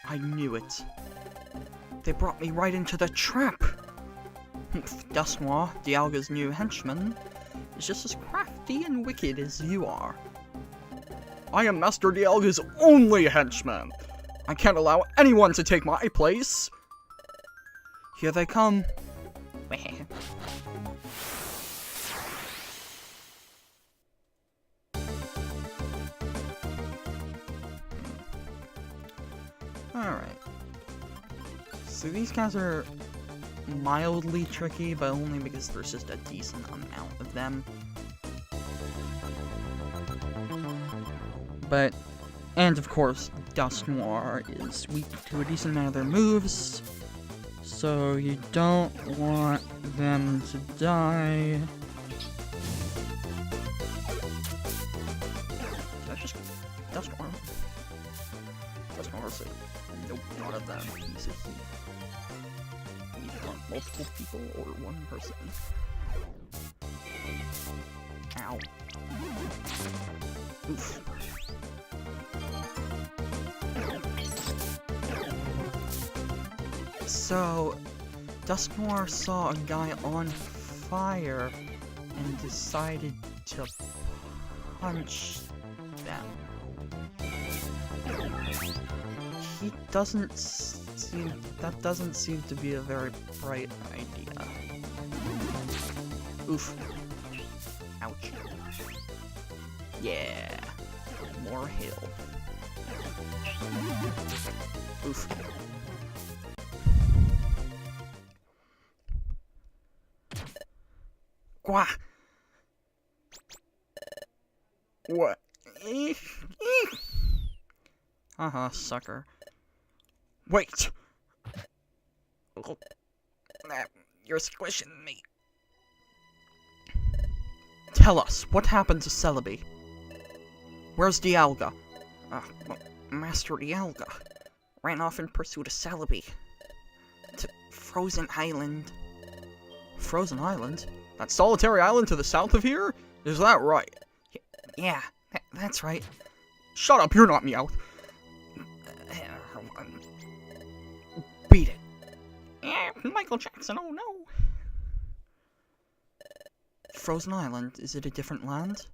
I knew it. They brought me right into the trap! Dusknoir, Dialga's new henchman, is just as crafty and wicked as you are. I am Master Dialga's only henchman! I can't allow anyone to take my place! Here they come. Alright. So these guys are mildly tricky, but only because there's just a decent amount of them. But, and of course, Dusknoir is weak to a decent amount of their moves, so you don't want them to die. Did I just... Dusknoir? Dusknoir's a... nope, not of them. He's a he. You want multiple people or one person? Ow. Oof. So, Dusknoir saw a guy on fire and decided to punch them. He doesn't seem... that doesn't seem to be a very bright idea. Oof. Ouch. Yeah. More heal. Oof. Gwah! What? Haha, sucker. Wait! You're squishing me. Tell us, what happened to Celebi? Where's Dialga? Master Dialga ran off in pursuit of Celebi. To Frozen Island. Frozen Island? That solitary island to the south of here? Is that right? Yeah, that's right. Shut up, you're not Meowth. Beat it. Michael Jackson, oh no. Frozen Island, is it a different land?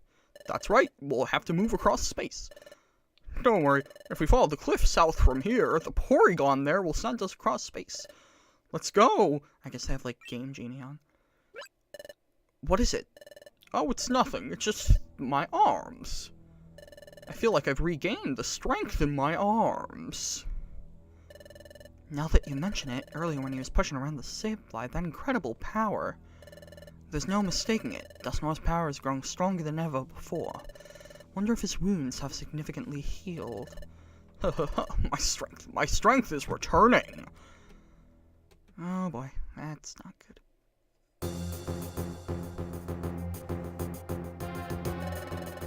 That's right, we'll have to move across space. Don't worry, if we follow the cliff south from here, the Porygon there will send us across space. Let's go! I guess they have, like, Game Genie on. What is it? Oh, it's nothing, it's just my arms. I feel like I've regained the strength in my arms. Now that you mention it, earlier when he was pushing around the Sableye, that incredible power. There's no mistaking it. Dusknoir's power has grown stronger than ever before. Wonder if his wounds have significantly healed. My strength is returning. Oh boy, that's not good.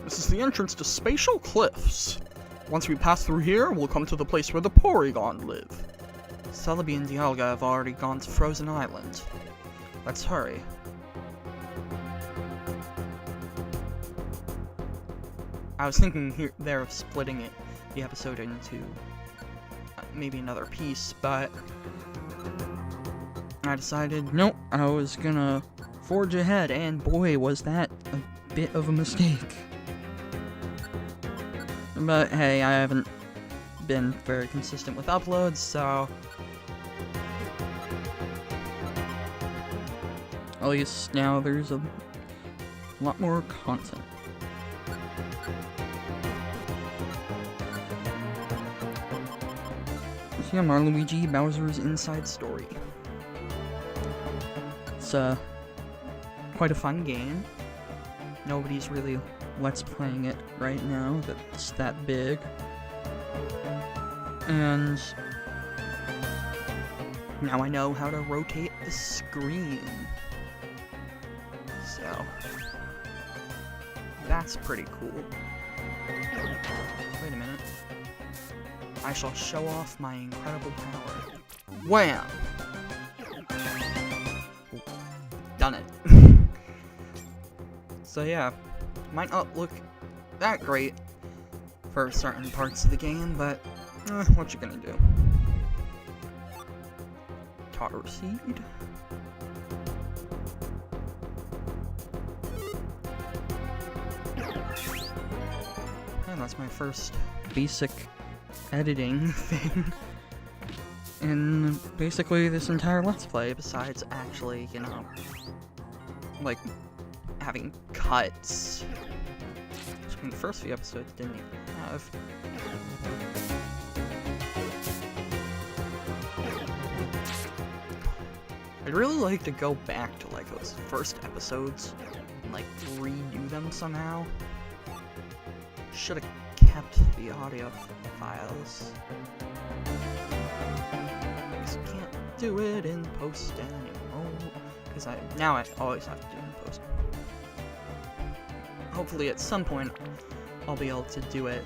This is the entrance to Spatial Cliffs. Once we pass through here, we'll come to the place where the Porygon live. Celebi and Dialga have already gone to Frozen Island. Let's hurry. I was thinking there of splitting the episode into maybe another piece, but I decided, nope, I was gonna forge ahead, and boy, was that a bit of a mistake. But hey, I haven't been very consistent with uploads, so at least now there's a lot more content. So yeah, Luigi Bowser's Inside Story. It's quite a fun game. Nobody's really Let's Playing it right now that's that big. And now I know how to rotate the screen. So that's pretty cool. Wait a minute. I shall show off my incredible power. Wham! Done it. So yeah, might not look that great for certain parts of the game, but what you gonna do? Tar Seed. And that's my first basic editing thing in basically this entire Let's Play, besides actually, you know, like, having cuts. Which in the first few episodes didn't even have. I'd really like to go back to, like, those first episodes and, like, redo them somehow. Should've kept the audio files. Just can't do it in post anymore, because now I always have to do it in post. Hopefully at some point I'll be able to do it.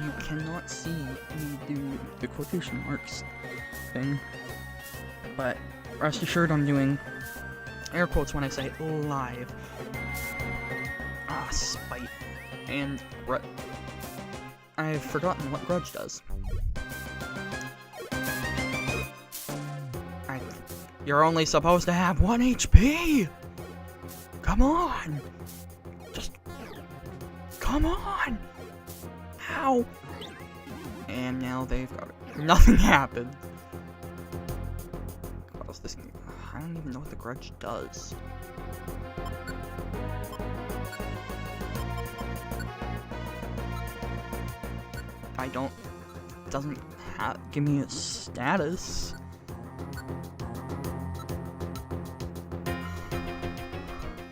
You cannot see me do the quotation marks thing, but rest assured I'm doing air quotes when I say live. Ah, spite. And I've forgotten what Grudge does. You're only supposed to have 1 HP! Come on! Just... come on! Ow! And now they've got it. Nothing happened. What else this game? I don't even know what the Grudge does. I don't... doesn't give me a status.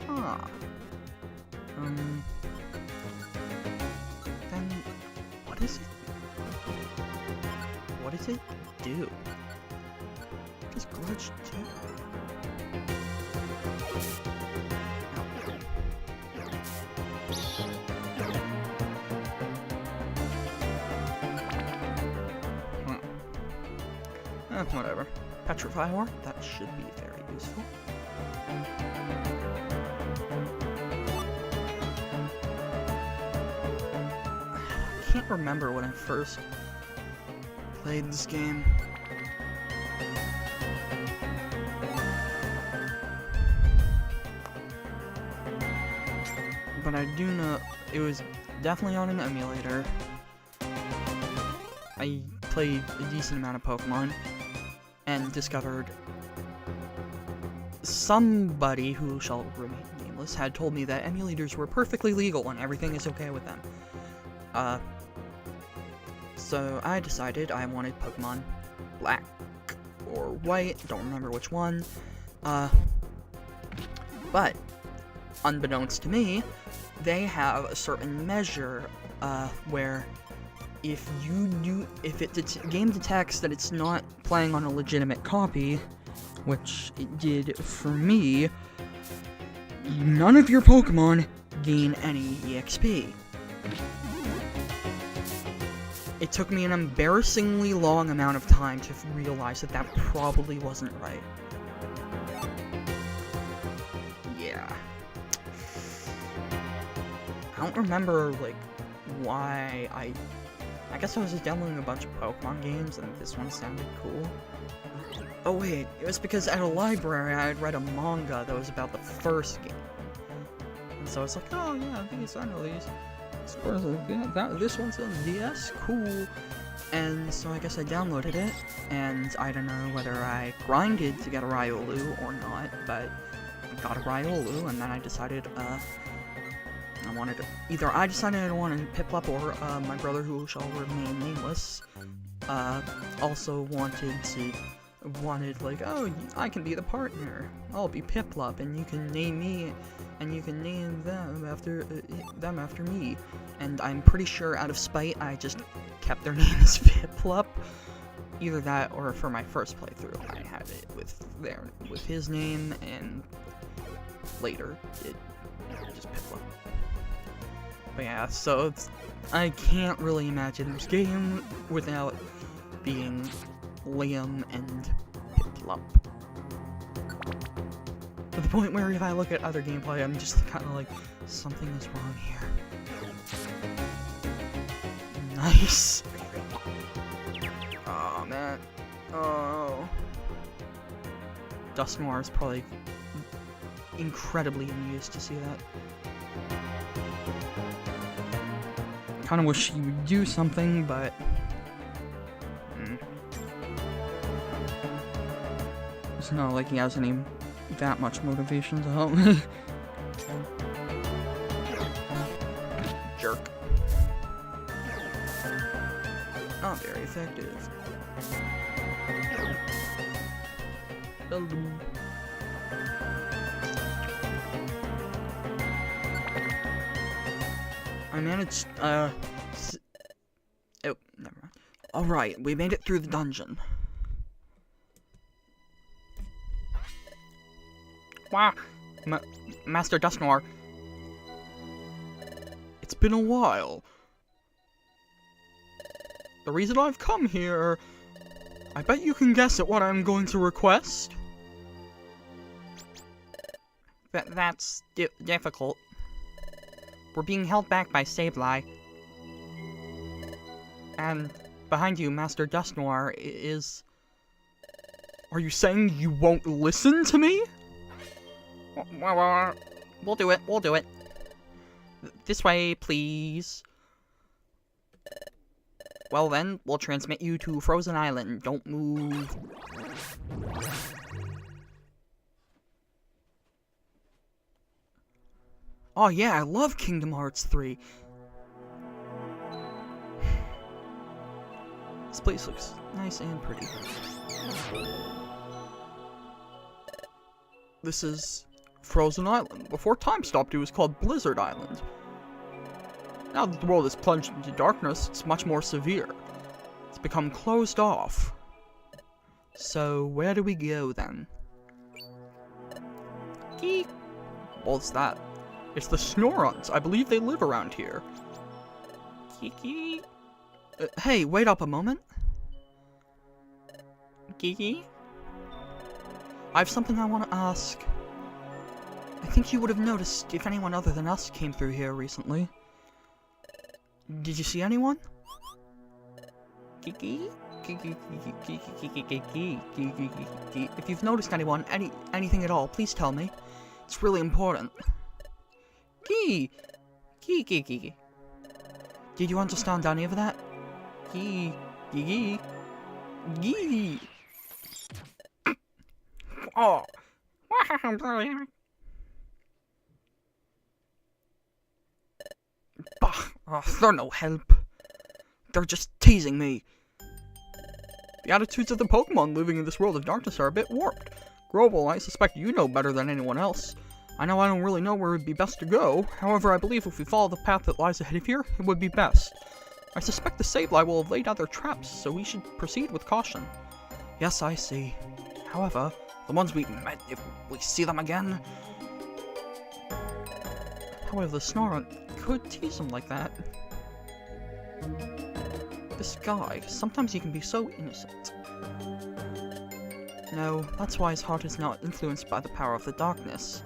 Huh. Ah. Then, what is it? What does it do? Just glitch too? Whatever. Petrify Ore? That should be very useful. I can't remember when I first played this game. But I do know it was definitely on an emulator. I played a decent amount of Pokémon and discovered somebody who shall remain nameless had told me that emulators were perfectly legal and everything is okay with them. So I decided I wanted Pokemon Black or White, don't remember which one. But unbeknownst to me, they have a certain measure where if game detects that it's not playing on a legitimate copy, which it did for me, none of your Pokemon gain any EXP. It took me an embarrassingly long amount of time to realize that that probably wasn't right. Yeah. I don't remember, like, why I guess I was just downloading a bunch of Pokemon games, and this one sounded cool. Oh wait, it was because at a library I had read a manga that was about the first game. And so I was like, oh yeah, I know these. This one's on the DS? Cool. And so I guess I downloaded it, and I don't know whether I grinded to get a Riolu or not, but I got a Riolu, and then I decided, I decided I wanted Piplup, or my brother, who shall remain nameless, also wanted like, oh, I can be the partner. I'll be Piplup, and you can name me, and you can name them after me. And I'm pretty sure, out of spite, I just kept their name as Piplup. Either that, or for my first playthrough, I had it with his name, and later it just Piplup. But yeah, so I can't really imagine this game without being Liam and Piplup. To the point where if I look at other gameplay, I'm just kind of like, something is wrong here. Nice. Oh man. Oh. Dust Noir is probably incredibly amused to see that. Kinda wish he would do something, but it's not like he has that much motivation to help me. Jerk. Not very effective. I managed, oh, never mind. Alright, we made it through the dungeon. Wow, Master Dusknoir. It's been a while. The reason I've come here, I bet you can guess at what I'm going to request. That's difficult. We're being held back by Sableye. And behind you, Master Dusknoir is... Are you saying you won't listen to me? We'll do it. This way, please. Well then, we'll transmit you to Frozen Island. Don't move. Oh yeah, I love Kingdom Hearts 3. This place looks nice and pretty. This is Frozen Island. Before time stopped, it was called Blizzard Island. Now that the world is plunged into darkness, it's much more severe. It's become closed off. So, where do we go then? Geek. What's that? It's the Snorons. I believe they live around here. Kiki. Hey, wait up a moment. Kiki? I have something I want to ask. I think you would have noticed if anyone other than us came through here recently. Did you see anyone? Kiki? If you've noticed anyone, anything at all, please tell me. It's really important. Did you understand any of that? Oh. Bah, they're no help. They're just teasing me. The attitudes of the Pokemon living in this world of darkness are a bit warped. Grovel, I suspect you know better than anyone else. I know I don't really know where it would be best to go. However, I believe if we follow the path that lies ahead of here, it would be best. I suspect the Sableye will have laid out their traps, so we should proceed with caution. Yes, I see. However, the ones we met, if we see them again... However, the Snorunt could tease them like that. This guy, sometimes he can be so innocent. No, that's why his heart is not influenced by the power of the darkness.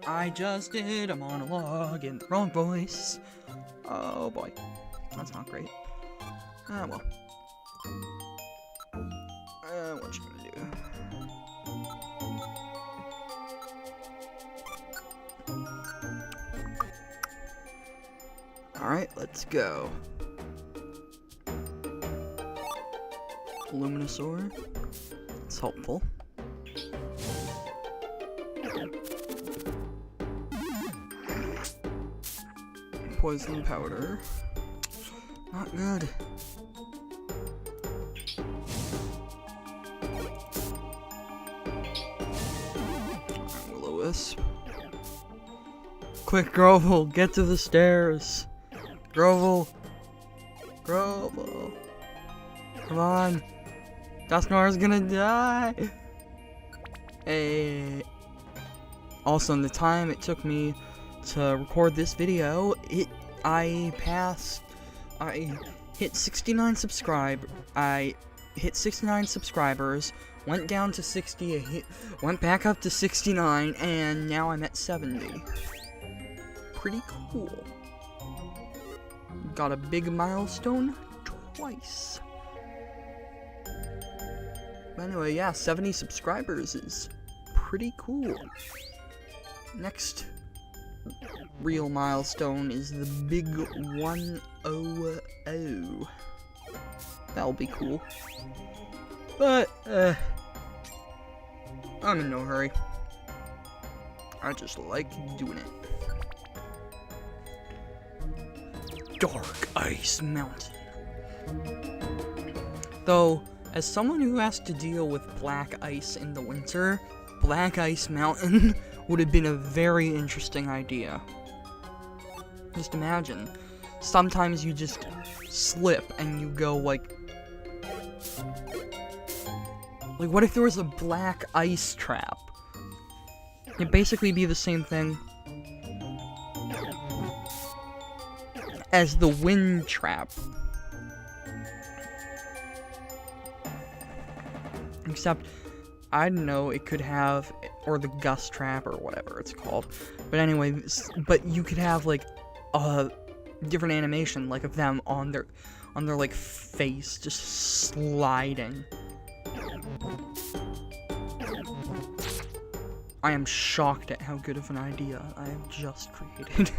I just did a monologue in the wrong voice. Oh boy, that's not great. Ah well. What you gonna do? Alright, let's go. Luminosaur. It's helpful. Poison powder. Not good. Will-O-Wisp. Quick, Grovel, get to the stairs. Grovel. Grovel. Come on. Dusknoir's gonna die. Hey. Also, in the time it took me to record this video, I hit 69 subscribers, went down to 60, went back up to 69, and now I'm at 70. Pretty cool. Got a big milestone twice. But anyway, yeah, 70 subscribers is pretty cool. Next real milestone is the big 100. That'll be cool. But, I'm in no hurry. I just like doing it. Dark Ice Mountain. Though, as someone who has to deal with black ice in the winter, Black Ice Mountain would have been a very interesting idea. Just imagine, sometimes you just slip and you go like what if there was a black ice trap? It'd basically be the same thing as the wind trap. Except, I don't know, it could have, or the gust trap, or whatever it's called. But anyway, but you could have, like, a different animation, like, of them on their, like, face, just sliding. I am shocked at how good of an idea I have just created.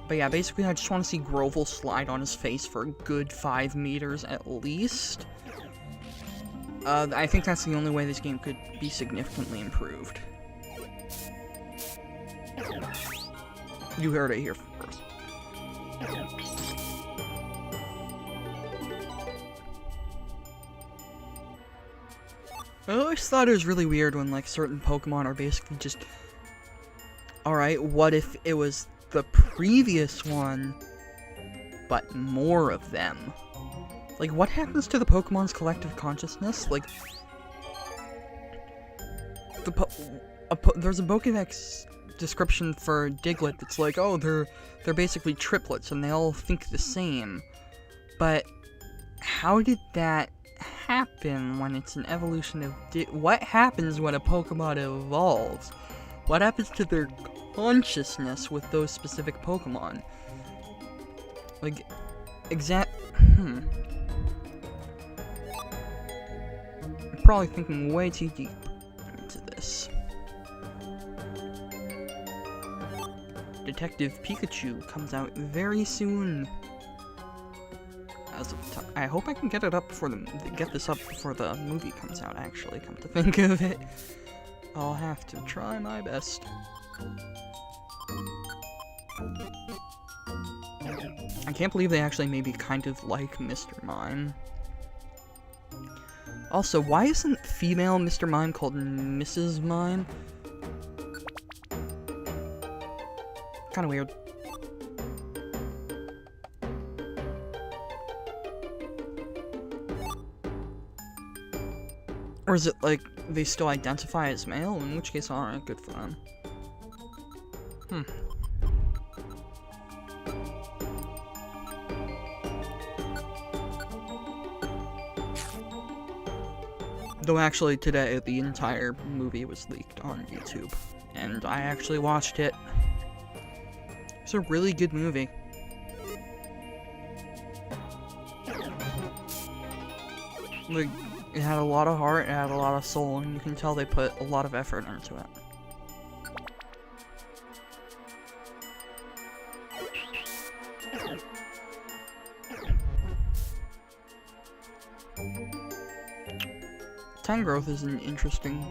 But yeah, basically I just want to see Grovel slide on his face for a good 5 meters at least. I think that's the only way this game could be significantly improved. You heard it here first. I always thought it was really weird when, like, certain Pokemon are basically just, alright, what if it was the previous one, but more of them? Like, what happens to the Pokemon's collective consciousness? Like, there's a Pokédex description for Diglett that's like, oh, they're basically triplets and they all think the same. But how did that happen when it's an evolution of what happens when a Pokemon evolves? What happens to their consciousness with those specific Pokemon? Like, I'm probably thinking way too deep into this. Detective Pikachu comes out very soon. I hope I can get it up before this up before the movie comes out, actually, come to think of it. I'll have to try my best. I can't believe they actually made me kind of like Mr. Mime. Also, why isn't female Mr. Mime called Mrs. Mime? Kinda weird. Or is it like they still identify as male? In which case, alright, good for them. Though actually today, the entire movie was leaked on YouTube, and I actually watched it. It's a really good movie. Like, it had a lot of heart, it had a lot of soul, and you can tell they put a lot of effort into it. Tangrowth is an interesting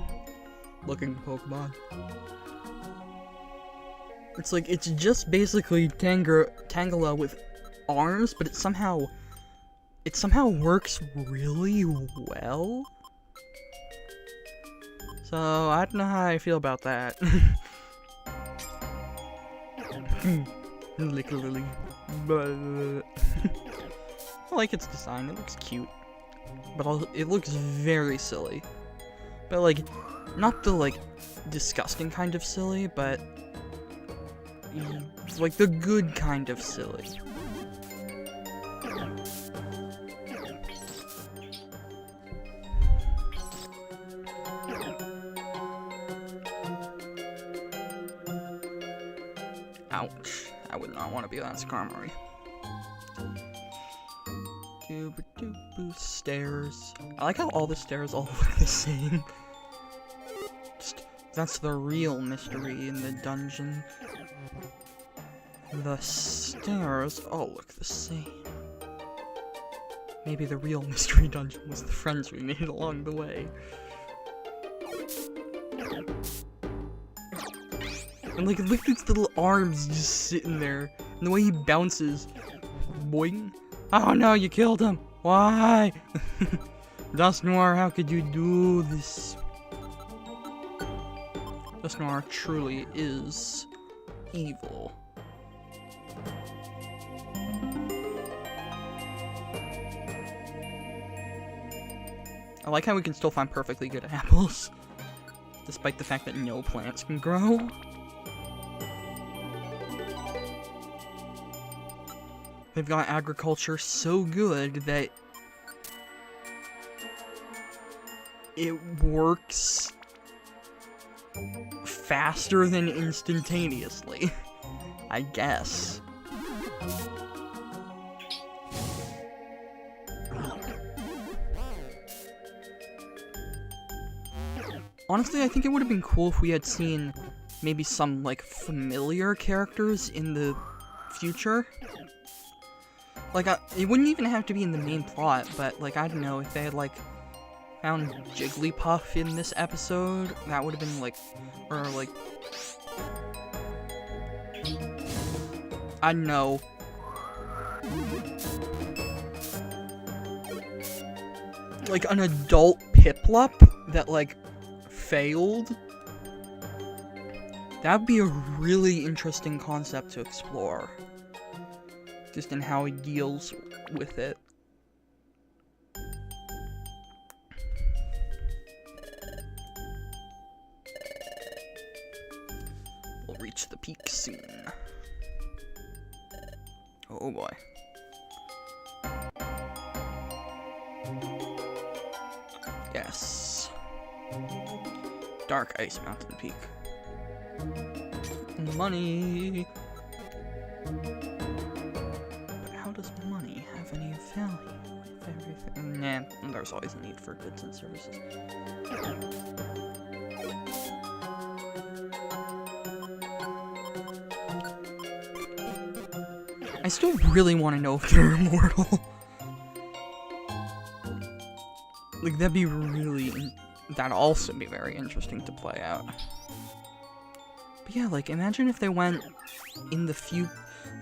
looking Pokemon. It's like, it's just basically Tangela with arms, but it somehow works really well. So, I don't know how I feel about that. Literally. I like its design, it looks cute. But it looks very silly. But, like, not the, like, disgusting kind of silly, but like the good kind of silly. Ouch. I would not want to be on Skarmory. Stairs. I like how all the stairs all look the same. That's the real mystery in the dungeon. The stairs all look the same. Maybe the real mystery dungeon was the friends we made along the way. And like, look at his little arms just sitting there. And the way he bounces. Boing. Oh no, you killed him. Why? Dusknoir, how could you do this? Dusknoir truly is evil. I like how we can still find perfectly good apples, despite the fact that no plants can grow. They've got agriculture so good that it works faster than instantaneously, I guess. Honestly, I think it would have been cool if we had seen maybe some, like, familiar characters in the future. Like, it wouldn't even have to be in the main plot, but, like, I don't know, if they had, like, found Jigglypuff in this episode, that would have been, like, or, like, I don't know. like, an adult Piplup that, like, failed. That'd be a really interesting concept to explore. Just in how he deals with it. We'll reach the peak soon. Oh boy. Yes. Dark Ice Mountain Peak. Money! But how does money have any value if everything... Nah, there's always a need for goods and services. I still really want to know if they're immortal. Like, that'd be really... That'd also be very interesting to play out. But yeah, like, imagine if they went in the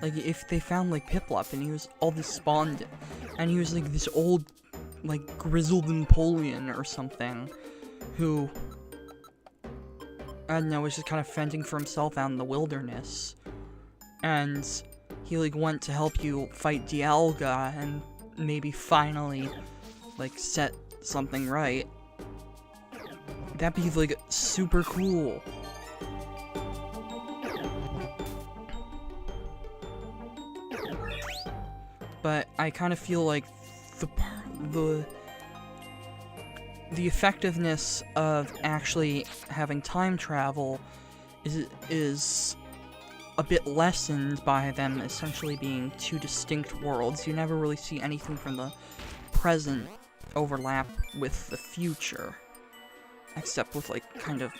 like, if they found, like, Piplup, and he was all despondent, and he was, like, this old, like, grizzled Napoleon or something, who, I don't know, was just kind of fending for himself out in the wilderness, and he, like, went to help you fight Dialga, and maybe finally, like, set something right. That'd be, like, super cool. But I kind of feel like the effectiveness of actually having time travel is a bit lessened by them essentially being two distinct worlds. You never really see anything from the present overlap with the future, except with, like, kind of,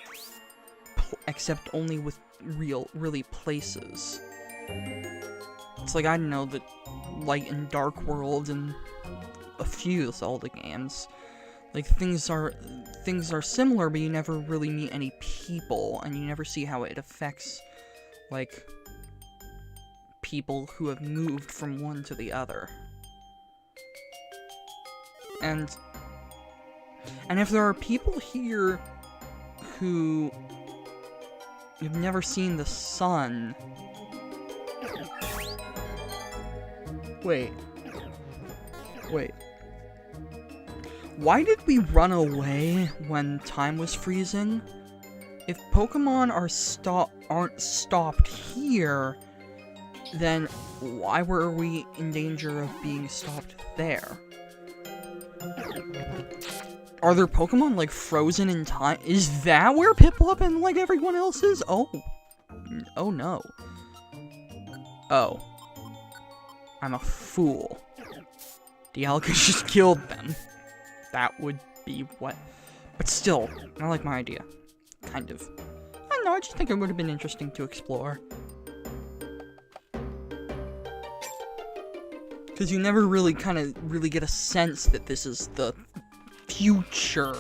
except only with really places. It's like, I don't know, the light and dark world and a few Zelda games. Like, things are similar, but you never really meet any people, and you never see how it affects, like, people who have moved from one to the other. And if there are people here who have never seen the sun... Wait. Why did we run away when time was freezing? If Pokemon aren't stopped here, then why were we in danger of being stopped there? Are there Pokemon, like, frozen in time? Is that where Piplup and, like, everyone else is? Oh no. Oh. I'm a fool. Dialga just killed them. That would be what... But still, I like my idea. Kind of. I don't know, I just think it would have been interesting to explore. Because you never really get a sense that this is the future.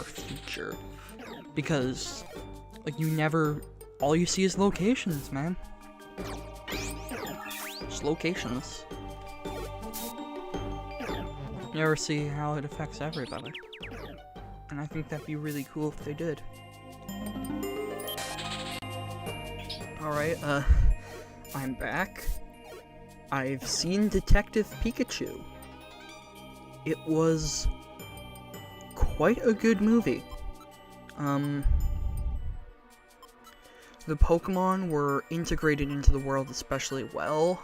Because, like, all you see is locations, man. Just locations. You never see how it affects everybody. And I think that'd be really cool if they did. Alright, I'm back. I've seen Detective Pikachu. It was quite a good movie. The Pokemon were integrated into the world especially well.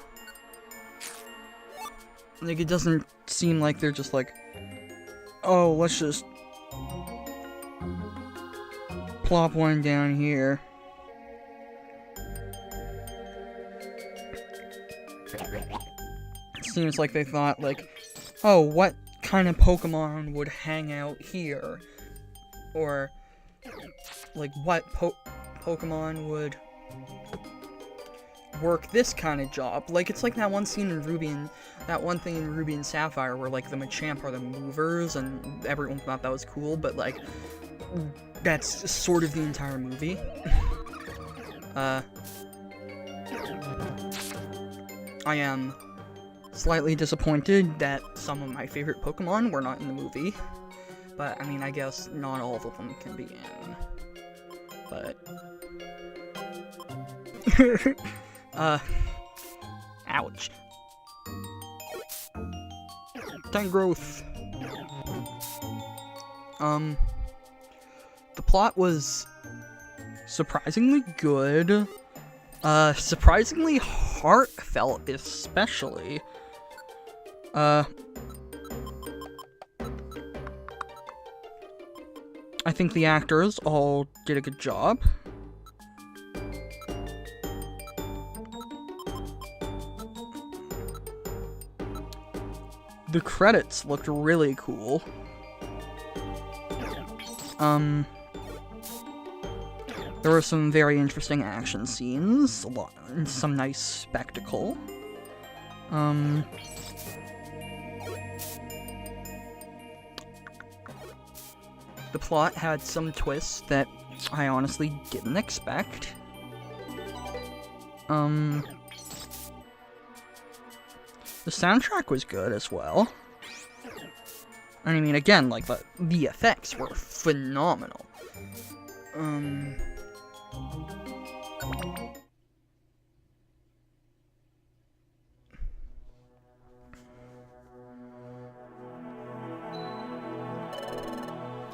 Like, it doesn't seem like they're just like, oh, let's just plop one down here. It seems like they thought, like, oh, what kind of Pokemon would hang out here? Or, like, what Pokemon would work this kind of job? Like, it's like that one scene in that one thing in Ruby and Sapphire where, like, the Machamp are the movers, and everyone thought that was cool, but, like, that's sort of the entire movie. I am slightly disappointed that some of my favorite Pokemon were not in the movie. But, I mean, I guess not all of them can be in. But... ouch. Growth. The plot was surprisingly good. Surprisingly heartfelt, especially. I think the actors all did a good job. The credits looked really cool. There were some very interesting action scenes, and some nice spectacle. The plot had some twists that I honestly didn't expect. The soundtrack was good as well. I mean, again, like, the effects were phenomenal.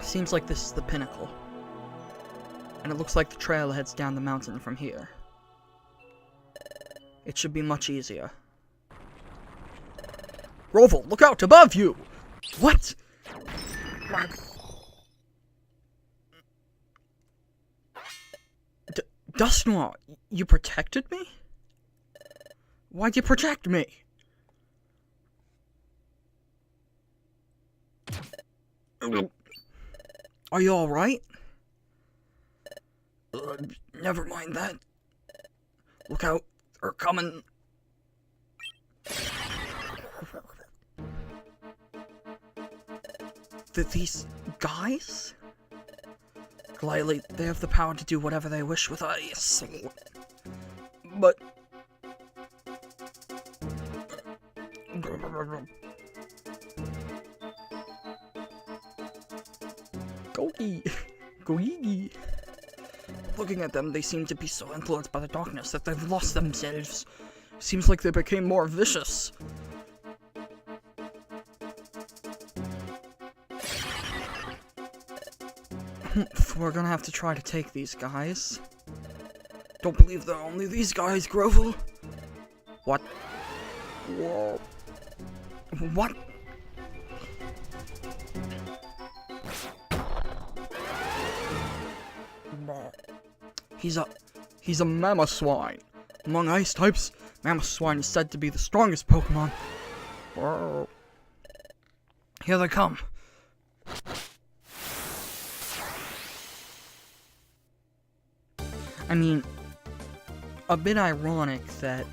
Seems like this is the pinnacle. And it looks like the trail heads down the mountain from here. It should be much easier. Roval, look out above you! What? Dusknoir, you protected me? Why'd you protect me? Are you alright? Never mind that. Look out, they're coming. These guys? Gladly, they have the power to do whatever they wish with ice. But... Goigi. Looking at them, they seem to be so influenced by the darkness that they've lost themselves. Seems like they became more vicious. We're gonna have to try to take these guys. Don't believe they're only these guys, Grovel. What? Whoa. What? He's a Mamoswine. Among ice types, Mamoswine is said to be the strongest Pokemon. Whoa. Here they come. I mean, a bit ironic that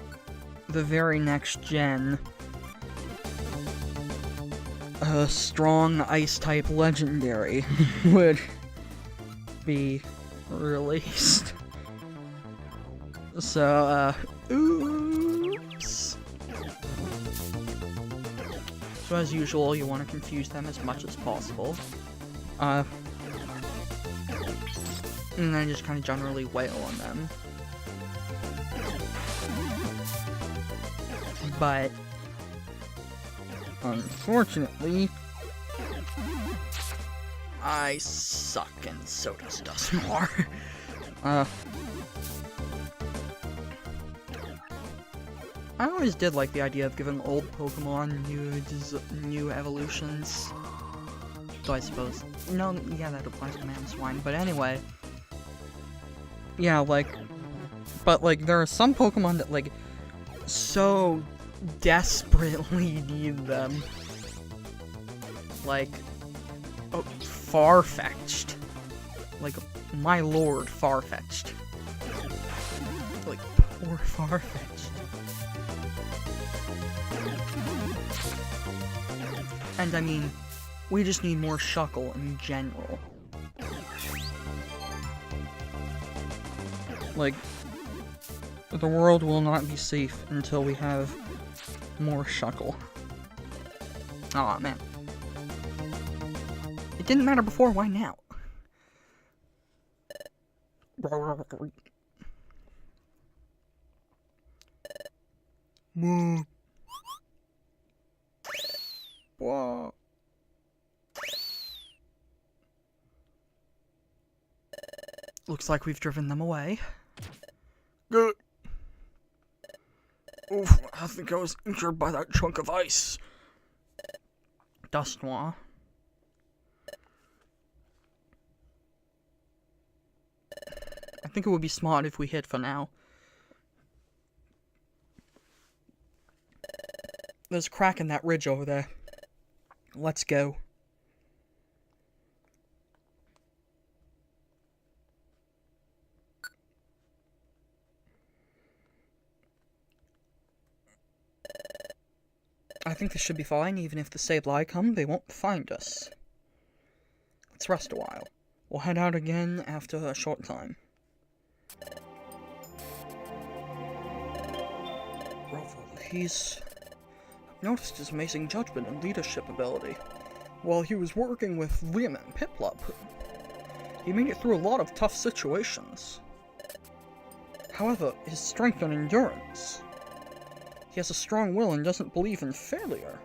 the very next gen, a strong ice-type legendary would be released. So, oops. So as usual, you want to confuse them as much as possible. And then just kind of generally wail on them. But unfortunately, I suck, and so does Dusknoir. I always did like the idea of giving old Pokemon new evolutions. So I suppose, no, yeah, that applies to Mamoswine. But anyway, yeah, like, but like there are some Pokemon that like so desperately need them. Like, oh, Farfetch'd. Like, my lord, Farfetch'd. Like, poor Farfetch'd. And I mean, we just need more Shuckle in general. Like, the world will not be safe until we have more Shuckle. Aw, man. didn't matter before, why now? Whoa. Looks like we've driven them away. Good. Oof, I think I was injured by that chunk of ice. Dust Noir. I think it would be smart if we hid for now. There's a crack in that ridge over there. Let's go. I think this should be fine. Even if the Sableye come, they won't find us. Let's rest a while. We'll head out again after a short time. I've noticed his amazing judgment and leadership ability. While he was working with Liam and Piplup, he made it through a lot of tough situations. However, his strength and endurance. He has a strong will and doesn't believe in failure.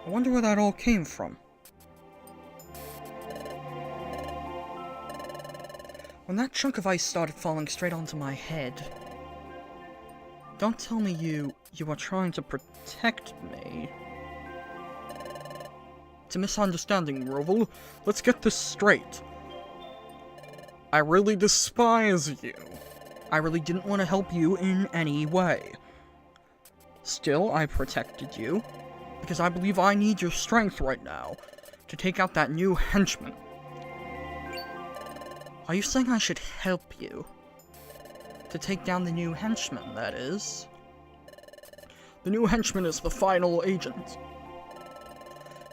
I wonder where that all came from. When that chunk of ice started falling straight onto my head... Don't tell me you are trying to protect me. It's a misunderstanding, Roval. Let's get this straight. I really despise you. I really didn't want to help you in any way. Still, I protected you, because I believe I need your strength right now to take out that new henchman. Are you saying I should help you? To take down the new henchman, that is. The new henchman is the final agent.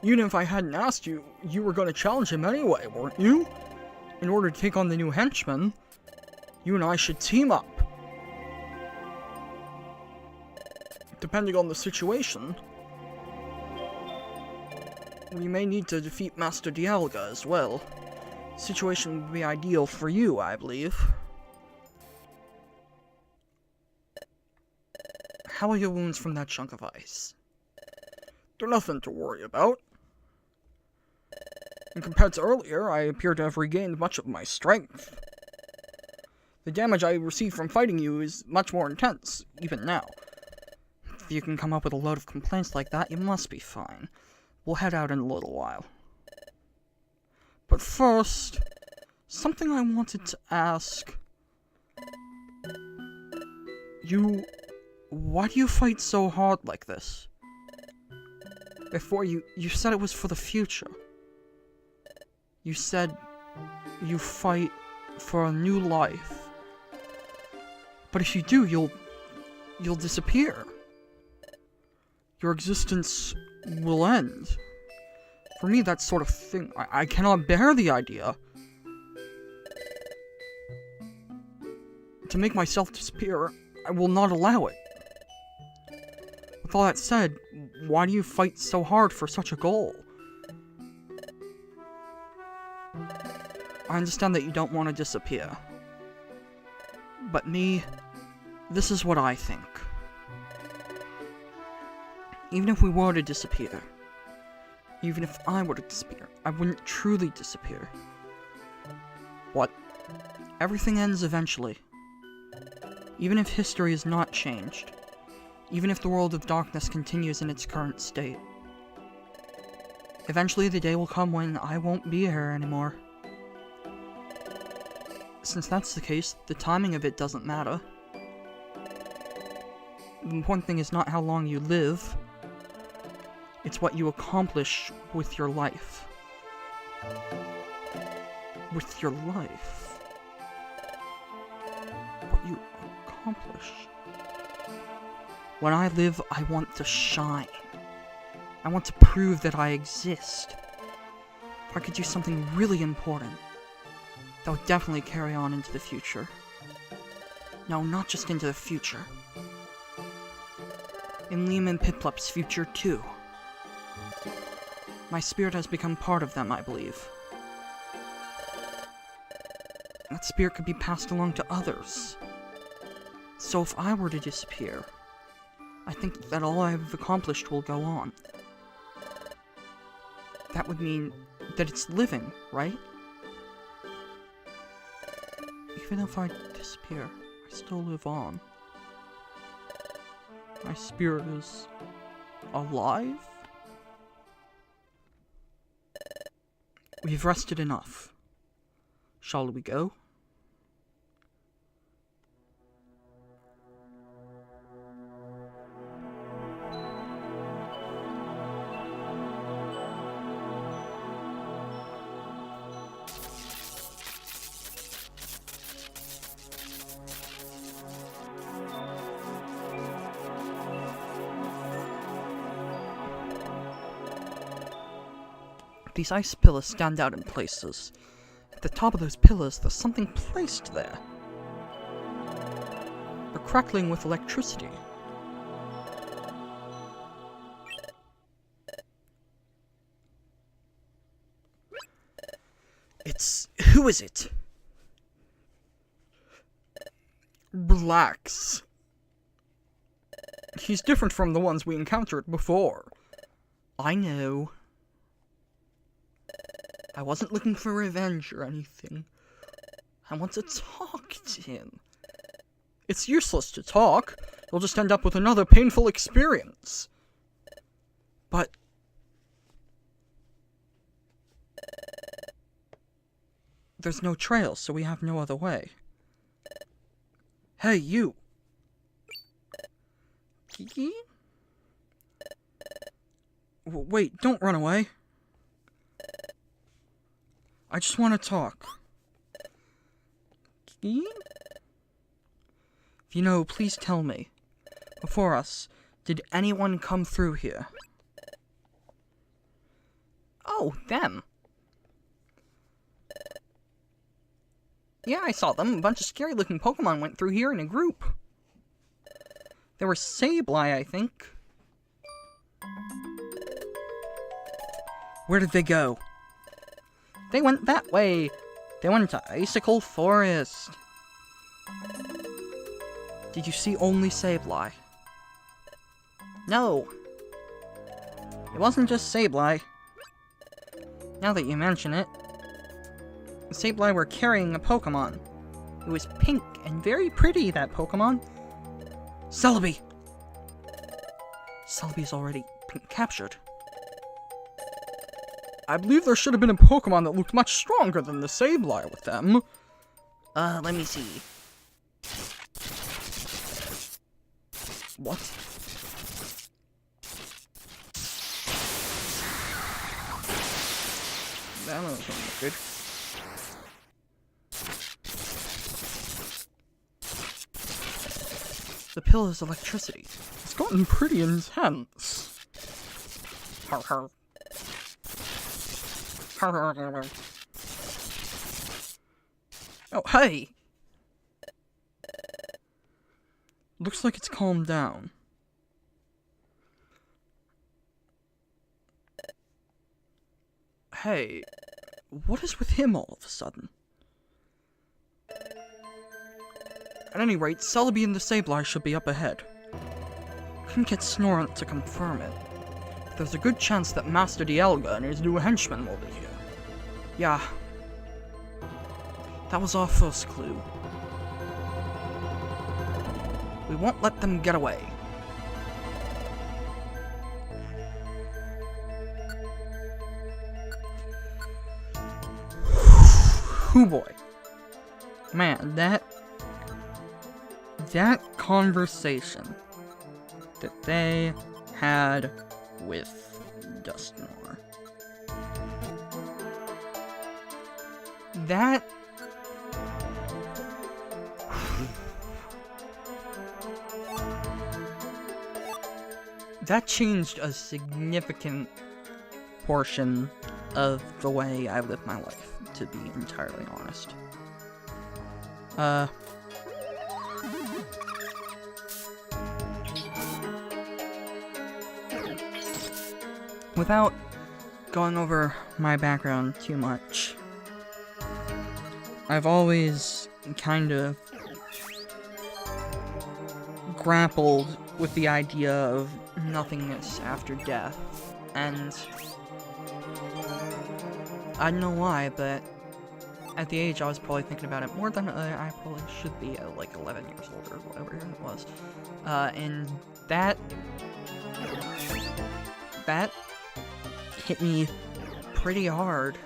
Even if I hadn't asked you, you were going to challenge him anyway, weren't you? In order to take on the new henchman, you and I should team up. Depending on the situation, we may need to defeat Master Dialga as well. The situation would be ideal for you, I believe. How are your wounds from that chunk of ice? They're nothing to worry about. And compared to earlier, I appear to have regained much of my strength. The damage I received from fighting you is much more intense, even now. If you can come up with a load of complaints like that, you must be fine. We'll head out in a little while. But first, something I wanted to ask. Why do you fight so hard like this? Before you said it was for the future. You said you fight for a new life. But if you do, you'll disappear. Your existence will end. For me, that sort of thing, I cannot bear the idea. To make myself disappear, I will not allow it. With all that said, why do you fight so hard for such a goal? I understand that you don't want to disappear. But me, this is what I think. Even if we were to disappear, even if I were to disappear, I wouldn't truly disappear. What? Everything ends eventually. Even if history is not changed. Even if the world of darkness continues in its current state. Eventually the day will come when I won't be here anymore. Since that's the case, the timing of it doesn't matter. The important thing is not how long you live. It's what you accomplish with your life. With your life. What you accomplish. When I live, I want to shine. I want to prove that I exist. If I could do something really important, that would definitely carry on into the future. No, not just into the future. In Liam and Piplup's future, too. My spirit has become part of them, I believe. That spirit could be passed along to others. So if I were to disappear, I think that all I've accomplished will go on. That would mean that it's living, right? Even if I disappear, I still live on. My spirit is alive? We've rested enough. Shall we go? These ice pillars stand out in places. At the top of those pillars, there's something placed there. They're crackling with electricity. Who is it? Relax. He's different from the ones we encountered before. I know. I wasn't looking for revenge or anything. I want to talk to him. It's useless to talk. You'll just end up with another painful experience. But... there's no trail, so we have no other way. Hey, you! Kiki? Wait, don't run away. I just want to talk. Kiki? If you know, please tell me. Before us, did anyone come through here? Oh, them. Yeah, I saw them. A bunch of scary-looking Pokémon went through here in a group. There were Sableye, I think. Where did they go? They went that way. They went to Icicle Forest. Did you see only Sableye? No. It wasn't just Sableye. Now that you mention it, the Sableye were carrying a Pokémon. It was pink and very pretty, that Pokémon. Celebi! Celebi's already been captured. I believe there should have been a Pokémon that looked much stronger than the Sableye with them. Let me see. What? That doesn't look good. The pill is electricity. It's gotten pretty intense. Har har. Har har har har. Oh, hey! Looks like it's calmed down. Hey, what is with him all of a sudden? At any rate, Celebi and the Sableye should be up ahead. Couldn't get Snorunt to confirm it. But there's a good chance that Master Dialga and his new henchmen will be here. Yeah. That was our first clue. We won't let them get away. Oh boy. Man, that conversation that they had with Dusknoir. That changed a significant portion of the way I live my life, to be entirely honest. going over my background too much. I've always kind of grappled with the idea of nothingness after death, and I don't know why, but at the age I was probably thinking about it more than I probably should be at like 11 years old or whatever it was, and that hit me pretty hard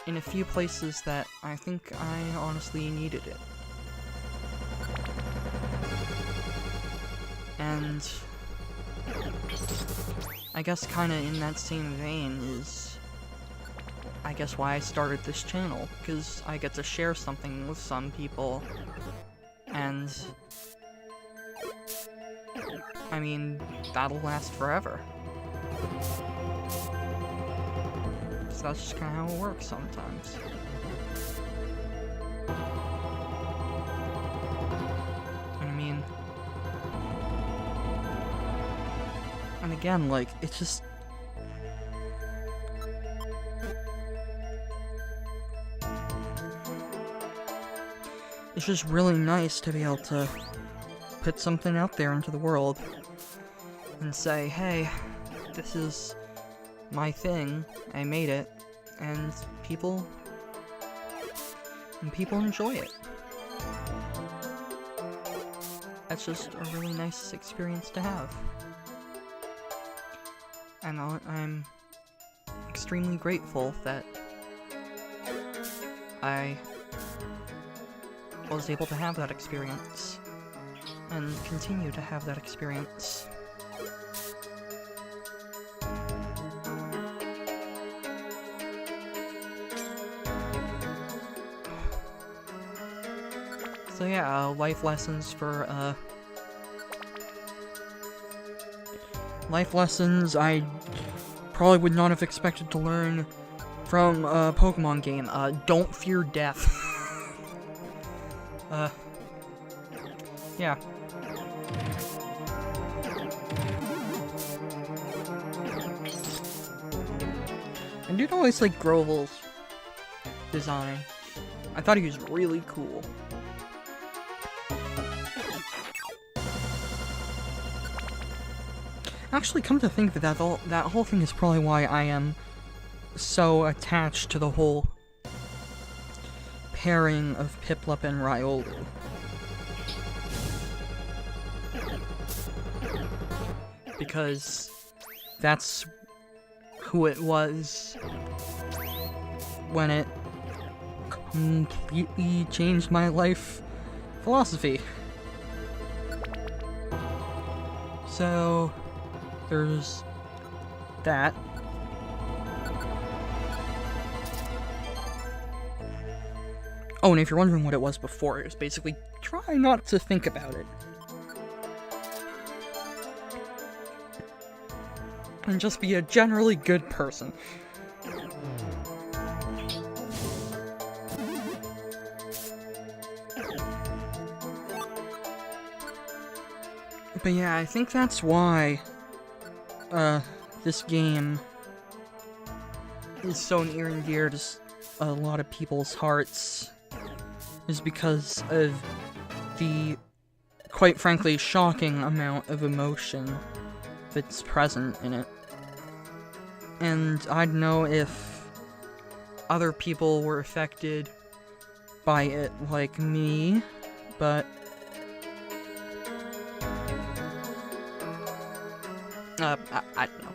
in a few places that I think I honestly needed it. And I guess kinda in that same vein is, I guess, why I started this channel, because I get to share something with some people, and I mean, that'll last forever. So that's just kinda how it works sometimes. And I mean, and again, like, it's just, it's just really nice to be able to put something out there into the world and say, hey, this is my thing, I made it, and people enjoy it. That's just a really nice experience to have. And I'm extremely grateful that I was able to have that experience, and continue to have that experience. So yeah, life lessons I probably would not have expected to learn from a Pokemon game. Don't fear death. Yeah. I do always like Grovel's design. I thought he was really cool. Actually, come to think of it, that whole thing is probably why I am so attached to the whole pairing of Piplup and Riolu. Because that's who it was when it completely changed my life philosophy. So there's that. Oh, and if you're wondering what it was before, it was basically try not to think about it. And just be a generally good person. But yeah, I think that's why this game is so near and dear to a lot of people's hearts, is because of the, quite frankly, shocking amount of emotion that's present in it. And I don't know if other people were affected by it like me, but I don't know.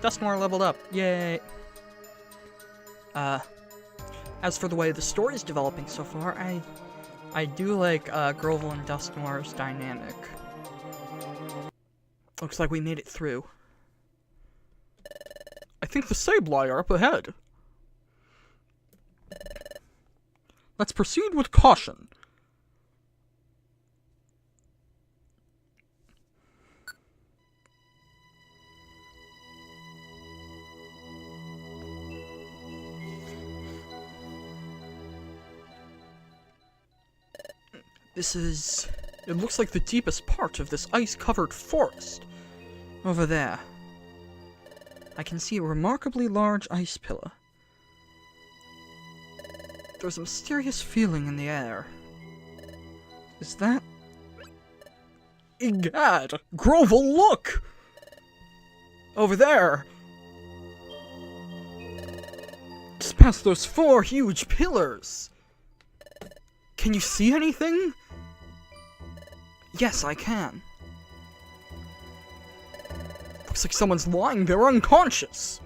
Dustmore leveled up. Yay! As for the way the story's developing so far, I do like Grovel and Dustmore's dynamic. Looks like we made it through. I think the Sableye are up ahead. Let's proceed with caution. It looks like the deepest part of this ice-covered forest. Over there. I can see a remarkably large ice pillar. There's a mysterious feeling in the air. Is that... Egad! Grovel, look! Over there! Just past those 4 huge pillars! Can you see anything? Yes, I can. Looks like someone's lying there unconscious.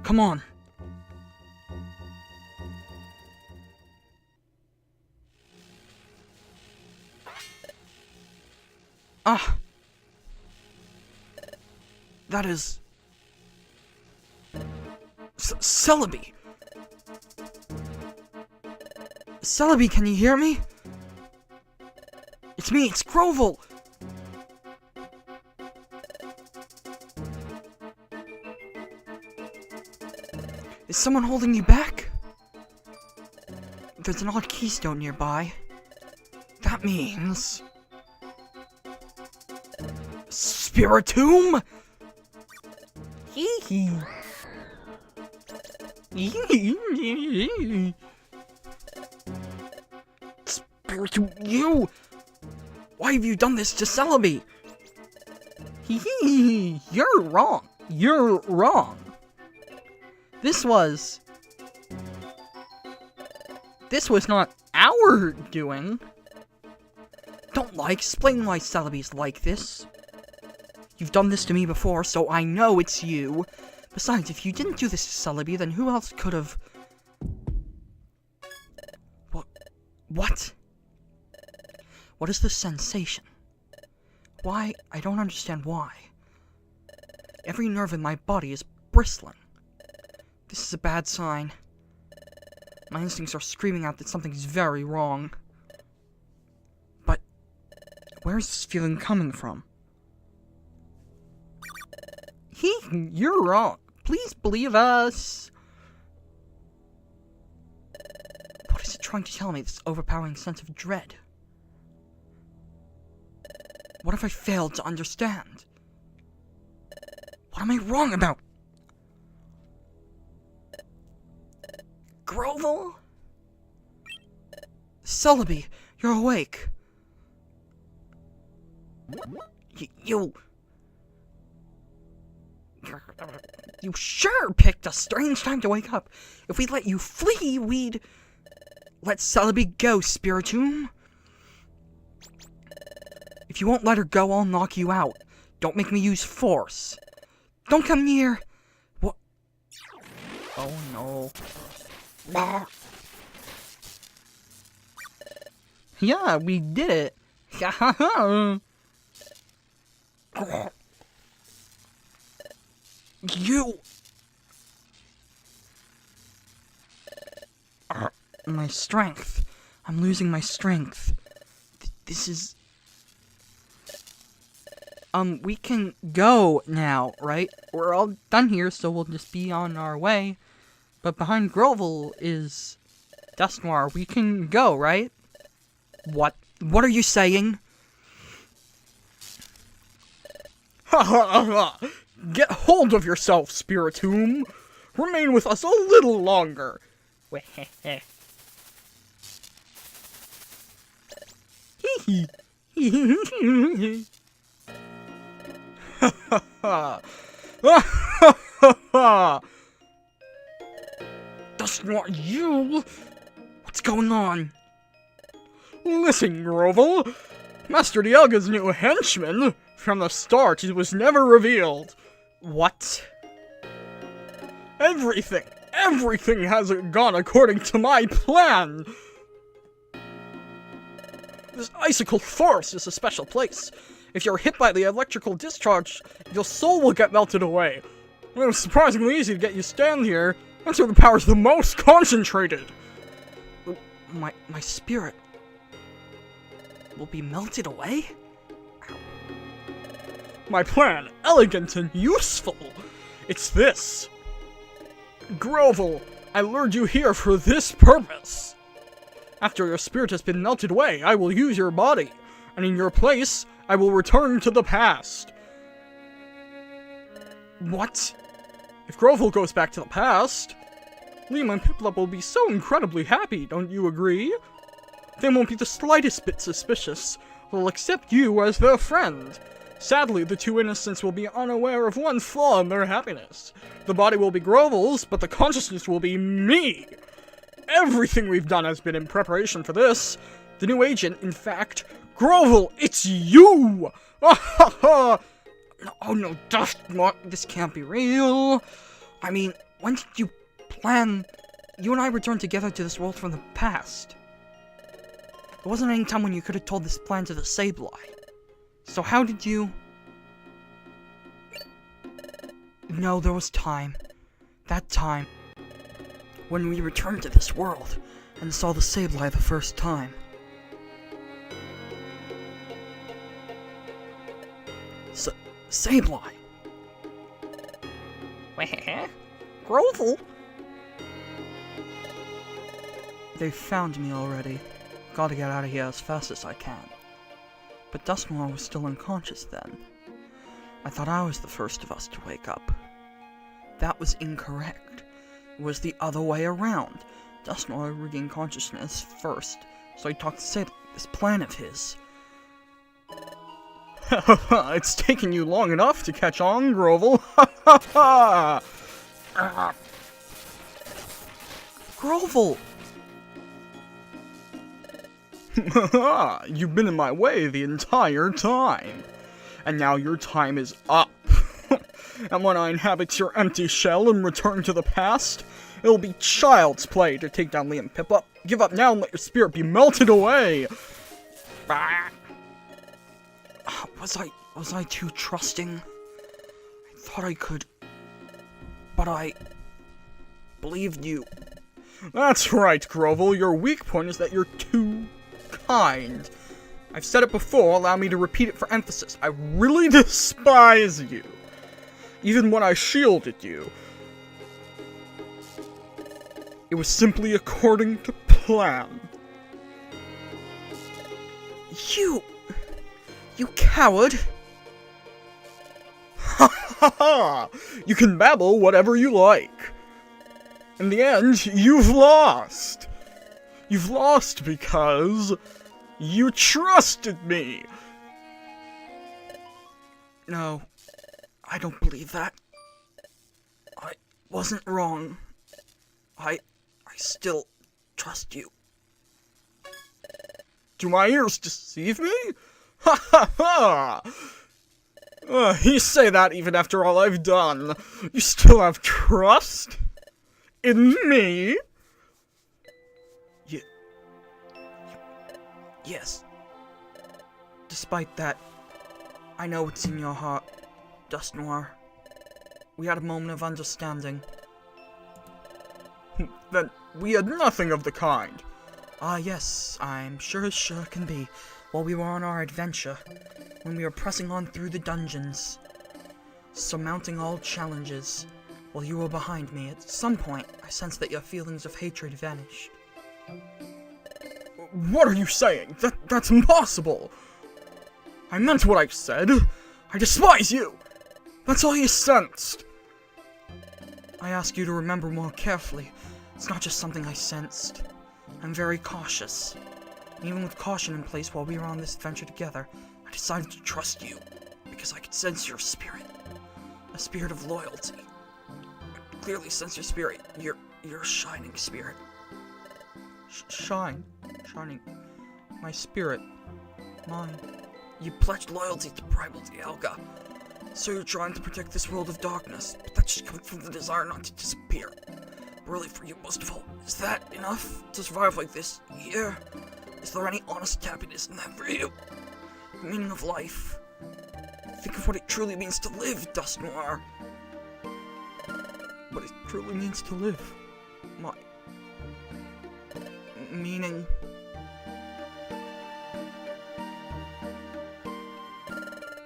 Come on. Ah. That is... Celebi! Celebi, can you hear me? It's me, it's Grovel! Is someone holding you back? There's an odd keystone nearby. That means... Spiritomb? Hee hee. Spiritomb, you! Why have you done this to Celebi? Hee hee. You're wrong. You're wrong. This was not our doing. Don't explain why Celebi's like this. You've done this to me before, so I know it's you. Besides, if you didn't do this to Celebi, then who else could have... What? What is the sensation? Why? I don't understand why. Every nerve in my body is bristling. This is a bad sign. My instincts are screaming out that something's very wrong. But, where's this feeling coming from? You're wrong. Please believe us. What is it trying to tell me, this overpowering sense of dread? What if I failed to understand? What am I wrong about? Grovel? Celebi, you're awake. You sure picked a strange time to wake up. If we let you flee, we'd... Let Celebi go, Spiritomb. If you won't let her go, I'll knock you out. Don't make me use force. Don't come near. What? Oh no. Yeah, we did it. You. My strength. I'm losing my strength. This is... we can go now, right? We're all done here, so we'll just be on our way. But behind Grovel is Dusknoir. We can go, right? What? What are you saying? Ha ha ha! Get hold of yourself, Spiritomb! Remain with us a little longer! Hee hee. Ha ha ha! Ha ha ha! Dusknoir, you! What's going on? Listen, Grovel! Master Dialga's new henchman! From the start, it was never revealed. What? Everything hasn't gone according to my plan! This icicle forest is a special place. If you're hit by the electrical discharge, your soul will get melted away. It was surprisingly easy to get you stand here. That's where the power's the most concentrated. My spirit will be melted away? My plan, elegant and useful. It's this. Grovel, I lured you here for this purpose. After your spirit has been melted away, I will use your body, and in your place, I will return to the past. What? If Grovel goes back to the past, Liam and Piplup will be so incredibly happy, don't you agree? They won't be the slightest bit suspicious. They'll accept you as their friend. Sadly, the two innocents will be unaware of one flaw in their happiness. The body will be Grovel's, but the consciousness will be me! Everything we've done has been in preparation for this. The new agent, in fact, Grovel, it's you! Oh no, this can't be real. I mean, when did you plan? You and I returned together to this world from the past. There wasn't any time when you could have told this plan to the Sableye. So how did you... No, there was time. That time. When we returned to this world and saw the Sableye the first time. Sableye? Grovel? They found me already. Gotta get out of here as fast as I can. But Dusknoir was still unconscious then. I thought I was the first of us to wake up. That was incorrect. It was the other way around. Dusknoir regained consciousness first, so he talked to Sableye, this plan of his. It's taken you long enough to catch on, Grovel. Grovel! You've been in my way the entire time. And now your time is up. And when I inhabit your empty shell and return to the past, it'll be child's play to take down Liam Piplup. Give up now and let your spirit be melted away. Was I too trusting? I thought I could, but I believed you. That's right, Grovel. Your weak point is that you're too kind. I've said it before, allow me to repeat it for emphasis. I really despise you. Even when I shielded you. It was simply according to plan. You coward! Ha ha ha! You can babble whatever you like. In the end, you've lost. You've lost because you trusted me. No, I don't believe that. I wasn't wrong. I still trust you. Do my ears deceive me? Ha ha ha! You say that even after all I've done. You still have trust? In me? Yes. Despite that, I know what's in your heart, Dusknoir. We had a moment of understanding. Then we had nothing of the kind. Yes, I'm sure as sure can be. While we were on our adventure, when we were pressing on through the dungeons, surmounting all challenges, while you were behind me, at some point, I sensed that your feelings of hatred vanished. What are you saying? That's impossible! I meant what I said. I despise you! That's all you sensed! I ask you to remember more carefully. It's not just something I sensed. I'm very cautious. Even with caution in place while we were on this adventure together, I decided to trust you, because I could sense your spirit. A spirit of loyalty. I clearly sense your spirit. Your shining spirit. Shining. My spirit. Mine. You pledged loyalty to Primal Dialga. So you're trying to protect this world of darkness, but that just comes from the desire not to disappear. Really, for you most of all, is that enough to survive like this here? Is there any honest happiness in that for you? The meaning of life. Think of what it truly means to live, Dusknoir. What it truly means to live. My... meaning...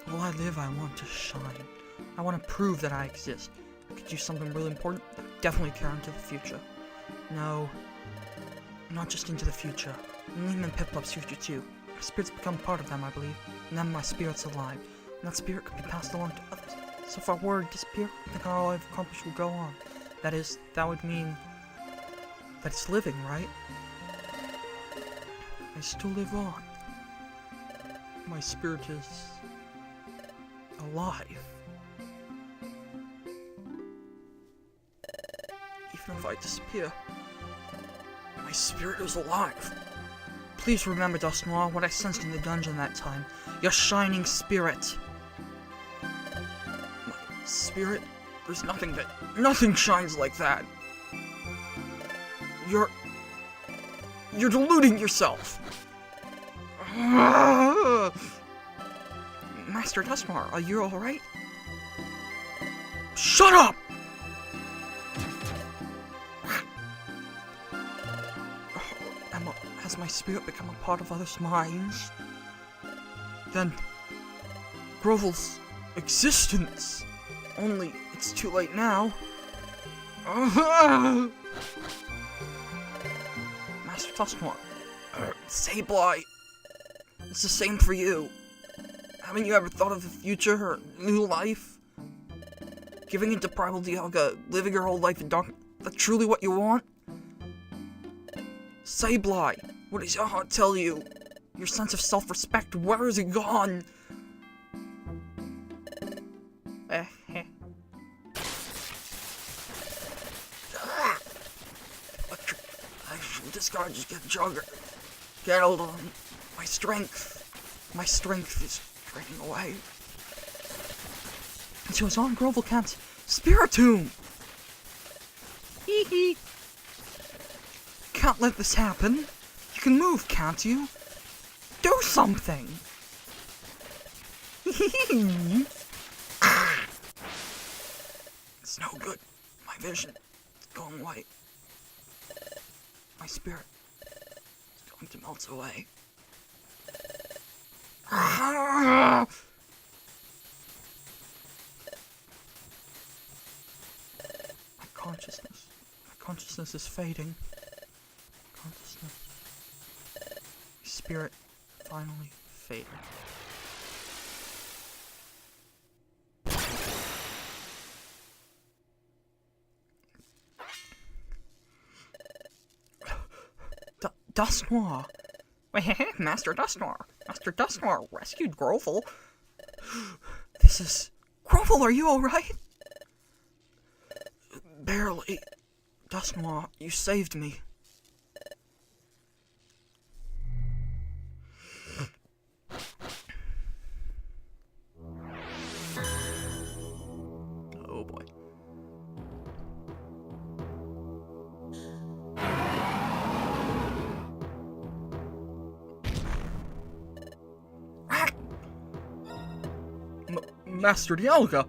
While I live, I want to shine. I want to prove that I exist. I could do something really important. Definitely care into the future. No. Not just into the future. Liam and Piplup's future too. My spirit's become part of them, I believe. And then my spirit's alive. And that spirit could be passed along to others. So if I were to disappear, I think all I've accomplished will go on. That is, that would mean that it's living, right? I still live on. My spirit is alive. Even if I disappear, my spirit is alive. Please remember, Dusknoir, what I sensed in the dungeon that time. Your shining spirit. My spirit? There's nothing shines like that. You're deluding yourself. Master Dusknoir, are you alright? Shut up! Has my spirit become a part of others' minds? Then Grovel's existence. Only it's too late now. Master Dusknoir, Sableye, it's the same for you. Haven't you ever thought of the future or new life? Giving into primal Dialga, living your whole life in dark, that's truly what you want? Sableye, what does your heart tell you? Your sense of self-respect, where is it gone? Discard just get stronger. Get hold on. My strength is draining away. And she was on Grovelcamp's Spiritomb! Hee hee. Can't let this happen. You can move, can't you? Do something! It's no good. My vision is going white. My spirit is going to melt away. My consciousness is fading. My spirit finally fading. Dusknoir! Master Dusknoir rescued Grovel. This is... Grovel, are you alright? Barely. Dusknoir, you saved me. Oh boy. Master Dialga!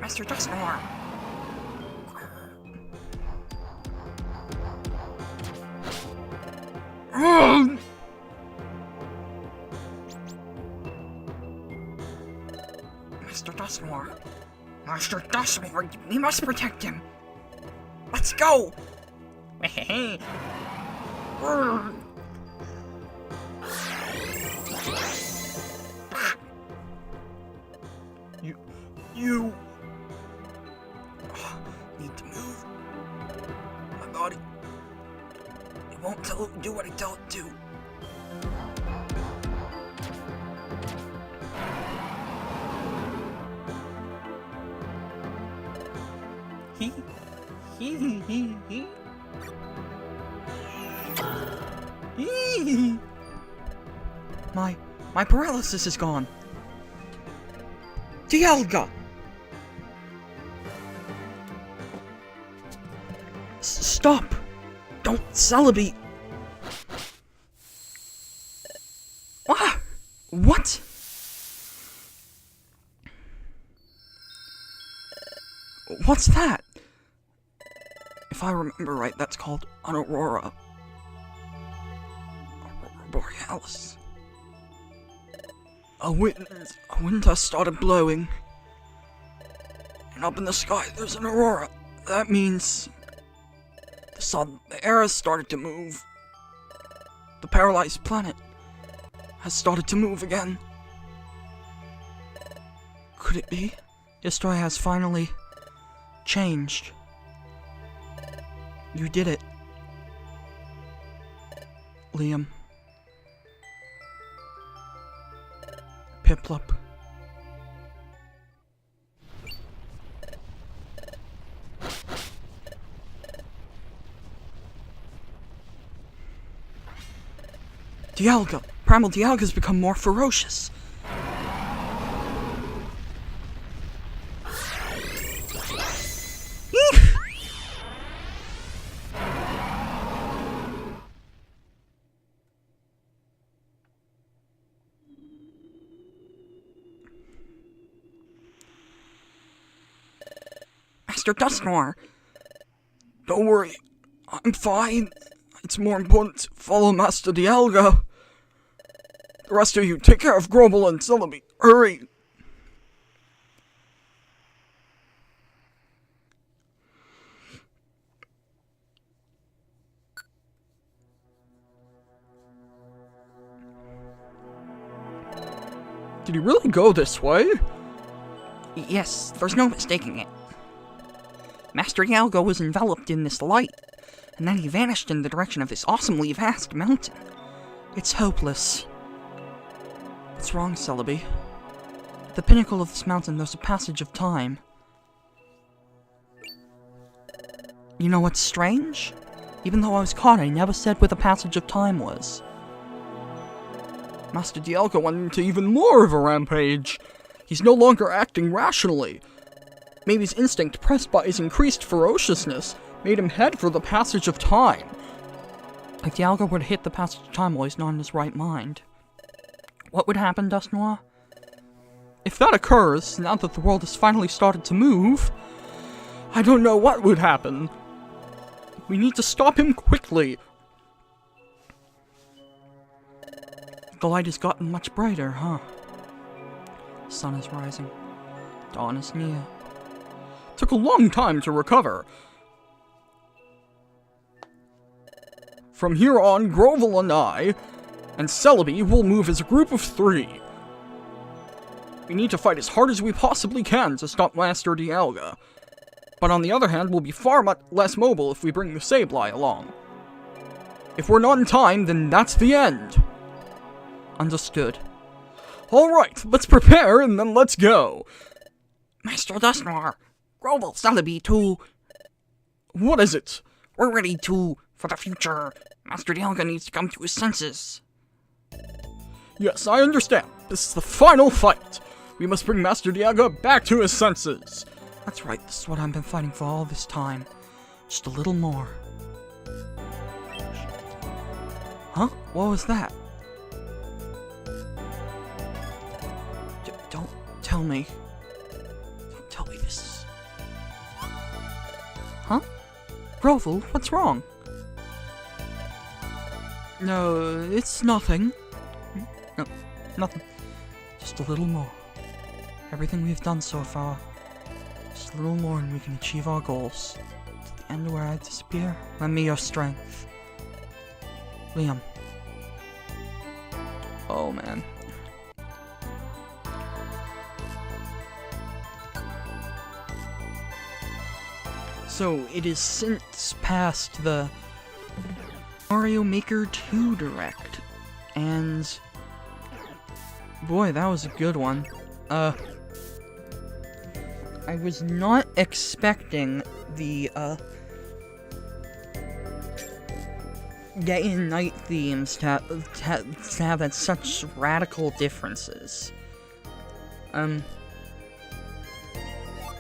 Master Dusknoir! Mr. Dusknoir! Master Dusknoir, we must protect him! Let's go! You need to move. My body, it won't do what I tell it to. My paralysis is gone. Dialga! Stop! Don't celebrate! Ah! What? What's that? If I remember right, that's called an aurora. Aurora borealis. A wind has started blowing. And up in the sky, there's an aurora. That means the air has started to move. The paralyzed planet has started to move again. Could it be? History has finally changed. You did it. Liam. Piplup. Dialga! Primal Dialga's become more ferocious. Master Dustmore! Don't worry, I'm fine. It's more important to follow Master Dialga. The rest of you, take care of Grobel and Celebi. Hurry! Did he really go this way? Yes, there's no mistaking it. Master Dialga was enveloped in this light, and then he vanished in the direction of this awesomely vast mountain. It's hopeless. What's wrong, Celebi? At the pinnacle of this mountain, there's a passage of time. You know what's strange? Even though I was caught, I never said where the passage of time was. Master Dialga went into even more of a rampage. He's no longer acting rationally. Maybe his instinct, pressed by his increased ferociousness, made him head for the passage of time. If Dialga were to hit the passage of time while he's not in his right mind, what would happen, Dust Noir? If that occurs, now that the world has finally started to move, I don't know what would happen. We need to stop him quickly. The light has gotten much brighter, huh? The sun is rising. Dawn is near. Took a long time to recover. From here on, Grovel and I, and Celebi will move as a group of 3. We need to fight as hard as we possibly can to stop Master Dialga. But on the other hand, we'll be far much less mobile if we bring the Sableye along. If we're not in time, then that's the end. Understood. Alright, let's prepare and then let's go. Master Dust Noir, Grovel, Celebi, too. What is it? We're ready to, for the future. Master Dialga needs to come to his senses. Yes, I understand. This is the final fight. We must bring Master Dialga back to his senses. That's right, this is what I've been fighting for all this time. Just a little more. Huh? What was that? Don't tell me. Don't tell me this. Huh? Grovel, what's wrong? No, it's nothing. No, nothing. Just a little more. Everything we've done so far. Just a little more and we can achieve our goals. To the end where I disappear, lend me your strength. Liam. Oh man. So, it is since past the Mario Maker 2 Direct, and boy, that was a good one. I was not expecting the, day and night themes to have such radical differences.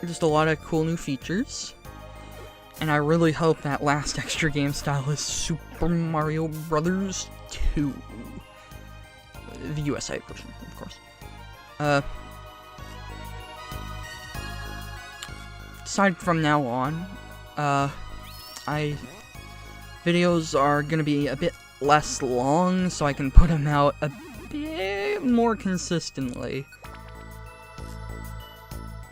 Just a lot of cool new features. And I really hope that last extra game style is Super Mario Bros. 2. The USA version, of course. Aside from now on, videos are gonna be a bit less long, so I can put them out a bit more consistently.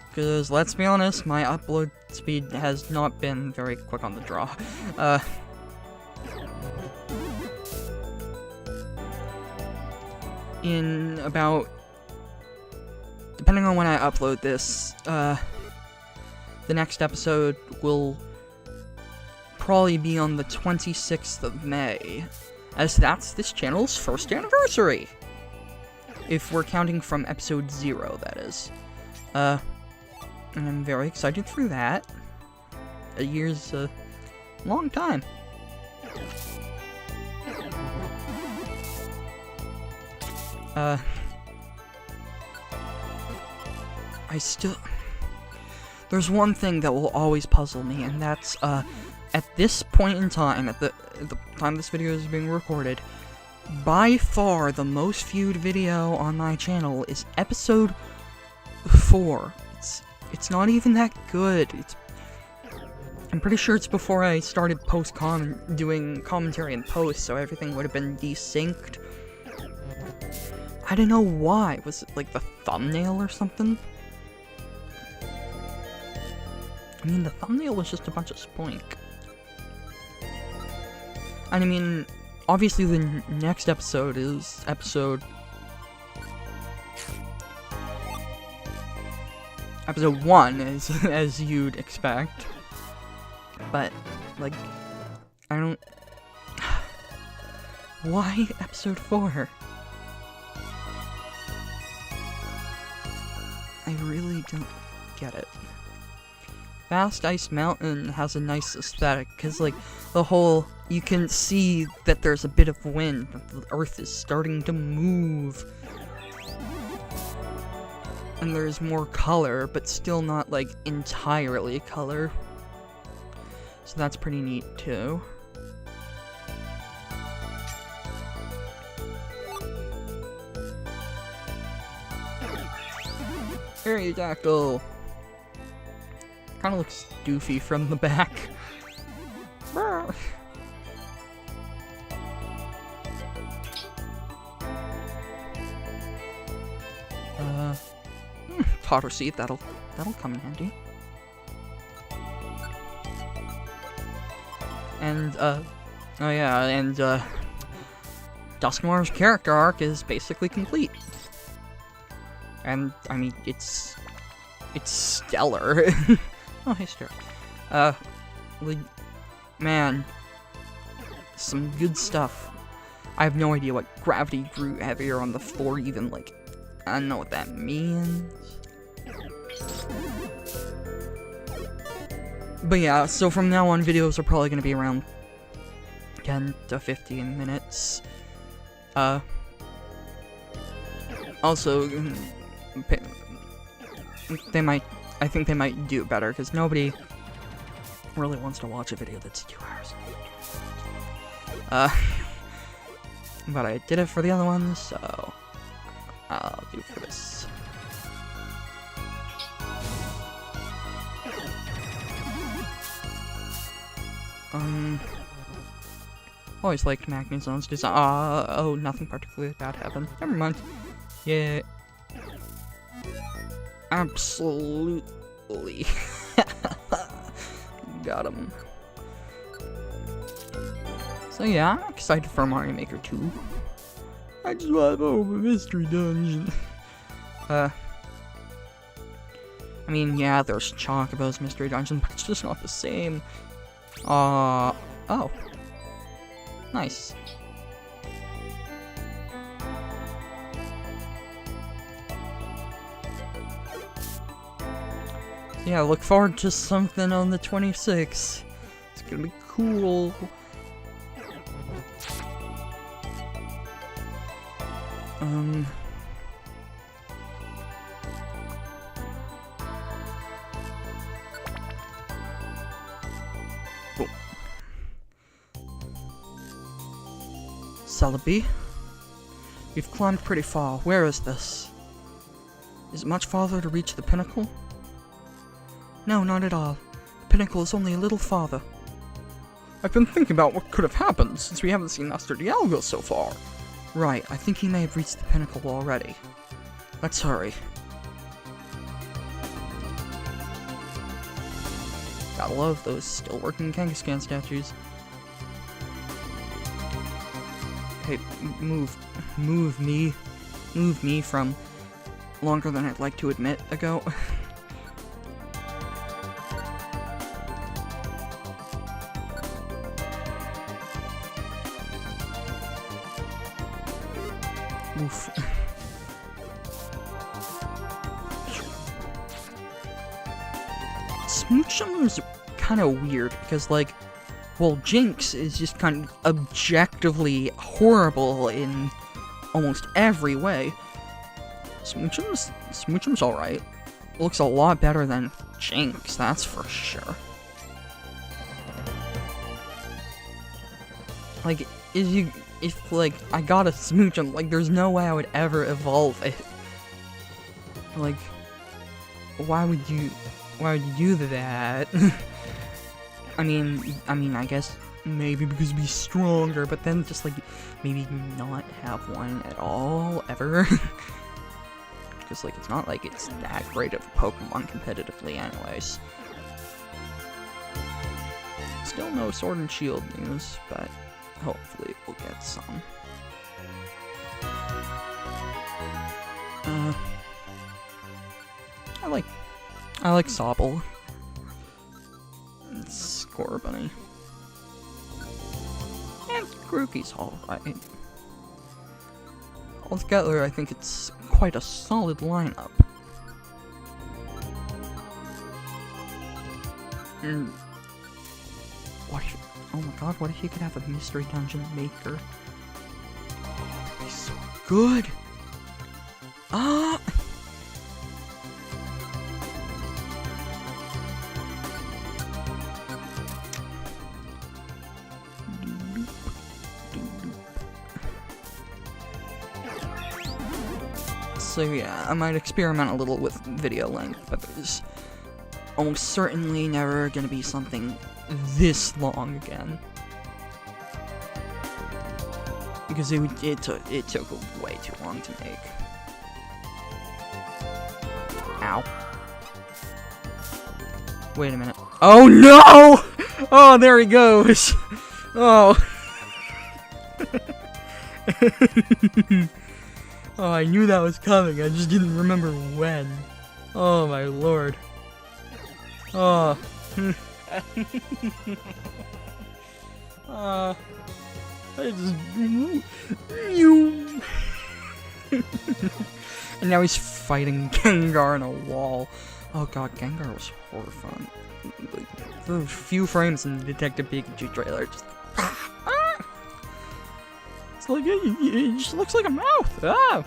Because, let's be honest, my upload speed has not been very quick on the draw. in about, depending on when I upload this, the next episode will probably be on the 26th of May, as that's this channel's first anniversary. If we're counting from episode 0, that is. And I'm very excited for that. A year's a long time. There's one thing that will always puzzle me, and that's, at this point in time, at the time this video is being recorded, by far the most viewed video on my channel is episode 4. It's not even that good. I'm pretty sure it's before I started doing commentary in post, so everything would have been desynced. I don't know why. Was it like the thumbnail or something? I mean, the thumbnail was just a bunch of spoink. And I mean, obviously the next episode is episode 1, as you'd expect. But, like, I don't... Why episode 4? I really don't get it. Vast Ice Mountain has a nice aesthetic, because, like, the whole... You can see that there's a bit of wind, that the earth is starting to move. And there's more color, but still not, like, entirely color. So that's pretty neat, too. Aerodactyl! Kinda looks doofy from the back. Potter seat, that'll come in handy. And, oh yeah, and, Dusknoir's character arc is basically complete. And, I mean, it's stellar. Oh, hey, Stuart. Like, man, some good stuff. I have no idea what gravity grew heavier on the floor even, like, I don't know what that means. But yeah, so from now on, videos are probably going to be around 10 to 15 minutes. Also, I think they might do it better, because nobody really wants to watch a video that's 2 hours. But I did it for the other ones, so I'll do it for this. Always liked Magnezone's design. Oh, nothing particularly bad happened. Never mind. Yeah. Absolutely. Got him. So yeah, I'm excited for Mario Maker 2. I just want to open a mystery dungeon. I mean, yeah, there's Chocobo's mystery dungeon, but it's just not the same. Oh. Nice. Yeah, look forward to something on the 26th. It's gonna be cool. Celebi, we've climbed pretty far. Where is this? Is it much farther to reach the pinnacle? No, not at all. The pinnacle is only a little farther. I've been thinking about what could have happened, since we haven't seen Master Dialga so far. Right, I think he may have reached the pinnacle already. Let's hurry. Gotta love those still working Kangaskhan statues. Hey, move me. moved me from longer than I'd like to admit ago. Oof. Smoochum's kind of weird because, like, well, Jinx is just kind of objectively horrible in almost every way. Smoochum's alright. Looks a lot better than Jinx, that's for sure. Like, if like, I got a Smoochum, like, there's no way I would ever evolve it. Like, why would you do that? I mean, I guess maybe because it'd be stronger, but then just, like, maybe not have one at all, ever. Because, like, it's not like it's that great of a Pokemon competitively anyways. Still no Sword and Shield news, but hopefully we'll get some. I like Sobble. Scorbunny. And Grookey's alright. Altogether, I think it's quite a solid lineup. What? Oh my god, what if you could have a mystery dungeon maker? That'd be so good! Ah! So yeah, I might experiment a little with video length, but there's almost certainly never gonna be something this long again. Because it took way too long to make. Ow. Wait a minute. Oh no! Oh, there he goes! Oh. Oh, I knew that was coming, I just didn't remember when. Oh my lord. Oh. I just... And now he's fighting Gengar in a wall. Oh god, Gengar was horrifying. Like, the few frames in the Detective Pikachu trailer, just... It's like, it just looks like a mouth! Ah!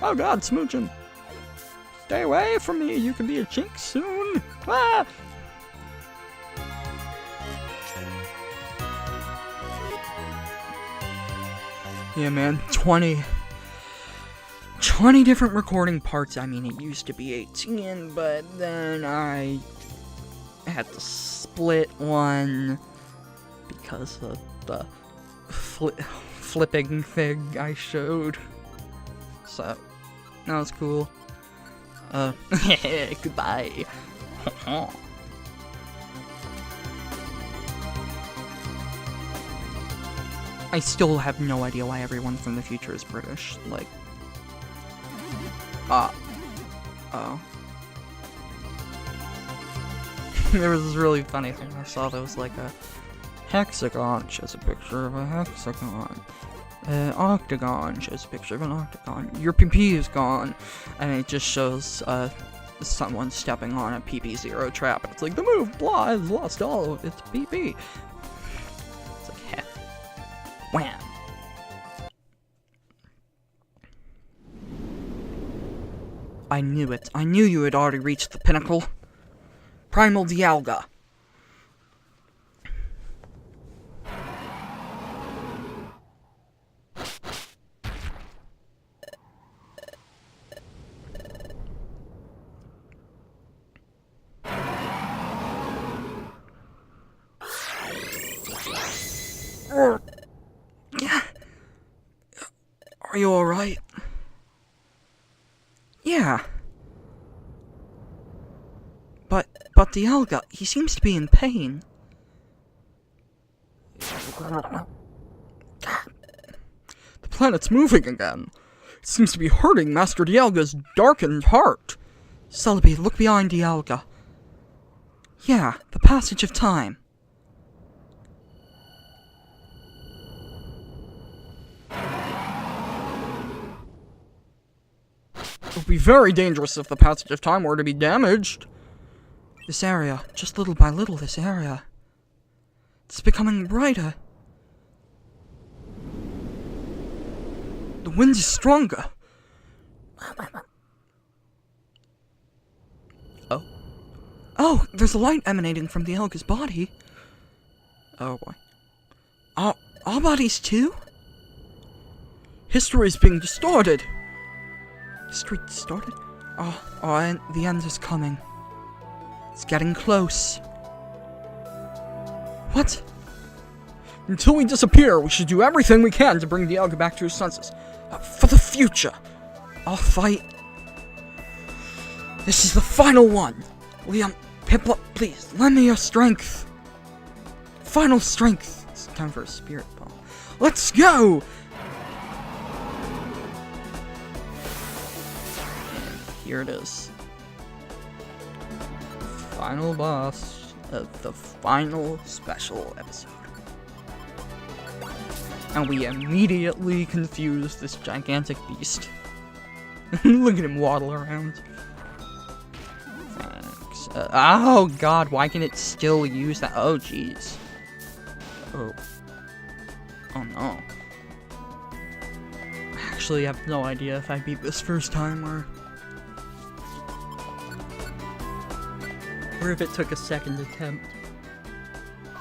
Oh god, Smoochum! Stay away from me, you can be a Jinx soon! Ah! Yeah, man, 20 different recording parts. I mean, it used to be 18, but then I had to split one because of the flipping thing I showed. So, that was cool. Goodbye. I still have no idea why everyone from the future is British. Like, oh. There was this really funny thing I saw that was like a hexagon shows a picture of a hexagon. Octagon shows a picture of an octagon. Your PP is gone. And it just shows, someone stepping on a PP0 trap. And it's like, the move, blah, has lost all of its PP. It's like, heh. Wham! I knew it. I knew you had already reached the pinnacle. Primal Dialga. Are you alright? Yeah. But Dialga, he seems to be in pain. The planet's moving again. It seems to be hurting Master Dialga's darkened heart. Celebi, look behind Dialga. Yeah, the passage of time. It would be very dangerous if the passage of time were to be damaged. This area, just little by little, this area. It's becoming brighter. The wind is stronger. Oh, there's a light emanating from Dialga's body. Oh boy. Our bodies too? History is being distorted. History distorted? And the end is coming. It's getting close. What? Until we disappear, we should do everything we can to bring Dialga back to his senses. For the future. I'll fight. This is the final one. Liam, Piplup, please, lend me your strength. Final strength. It's time for a spirit ball. Let's go! And here it is. Final boss of the final special episode. And we immediately confuse this gigantic beast. Look at him waddle around. Thanks. Oh god, why can it still use that? Oh jeez. Oh. Oh no. I actually have no idea if I beat this first time or if it took a second attempt.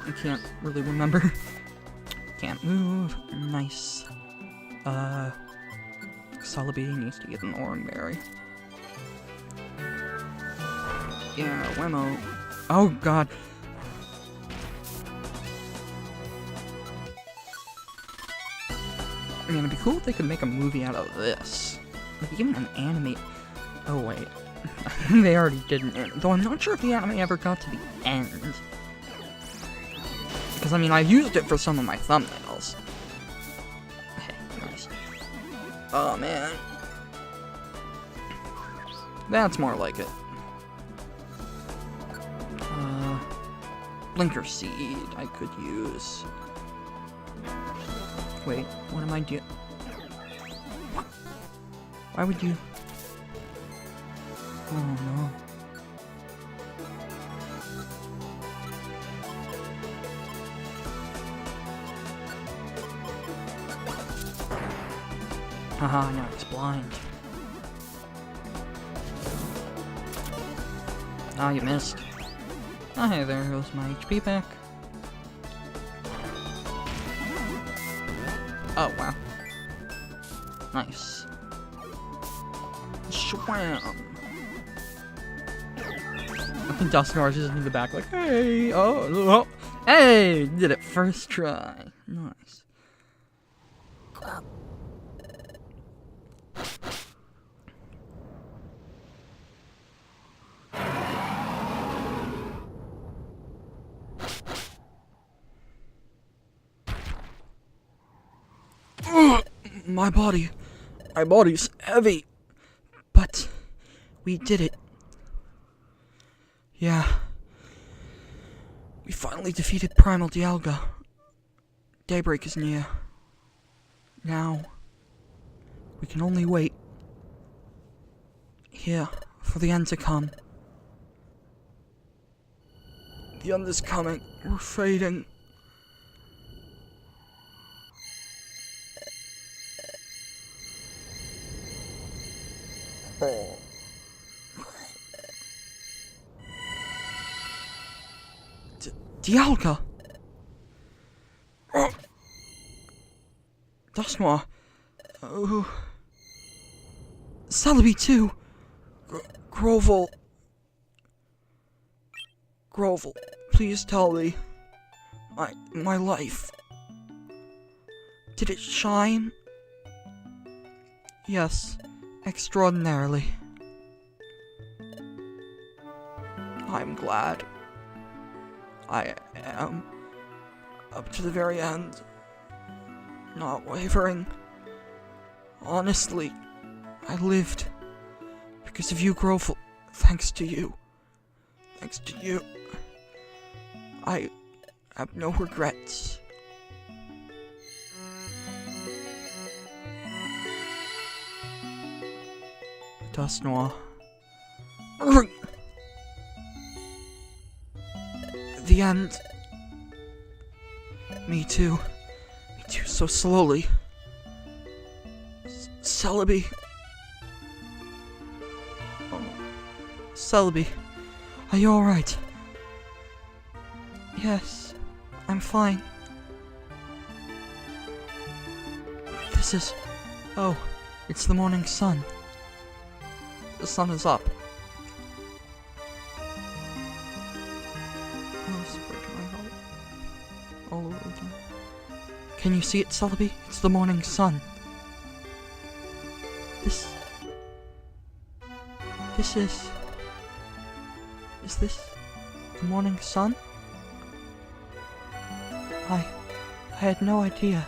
I can't really remember. Can't move. Nice. Celebi needs to get an Oranberry. Yeah, Wemo. Oh god. I mean, it'd be cool if they could make a movie out of this. Like, even an anime. Oh, wait. They already did an anime. Though I'm not sure if the anime ever got to the end. Because, I mean, I've used it for some of my thumbnails. Okay, nice. Oh, man. That's more like it. Blinker Seed I could use. Wait, what am I doing? Why would you? Oh no. Haha, now it's blind. Ah, you missed. Oh, hey, there goes my HP back. Oh, wow. Nice. Swam! Dusknoir is in the back like, hey, oh, hey, did it first try. Nice. My body's heavy. But we did it. Yeah. We finally defeated Primal Dialga. Daybreak is near. Now, we can only wait. Here, for the end to come. The end is coming. We're fading. Dialga! Dusknoir. Oh. Celebi too! Grovel, please tell me. My life. Did it shine? Yes, extraordinarily. I'm glad. I am. Up to the very end. Not wavering. Honestly, I lived because of you, Grovel. Thanks to you. Thanks to you. I have no regrets. Dust Noir. The end. Me too. Me too, so slowly. Celebi. Oh. Celebi. Are you alright? Yes, I'm fine. This is... Oh, it's the morning sun. The sun is up. Oh, it's breaking my heart. All over again. Can you see it, Celebi? It's the morning sun. This is... Is this the morning sun? I had no idea.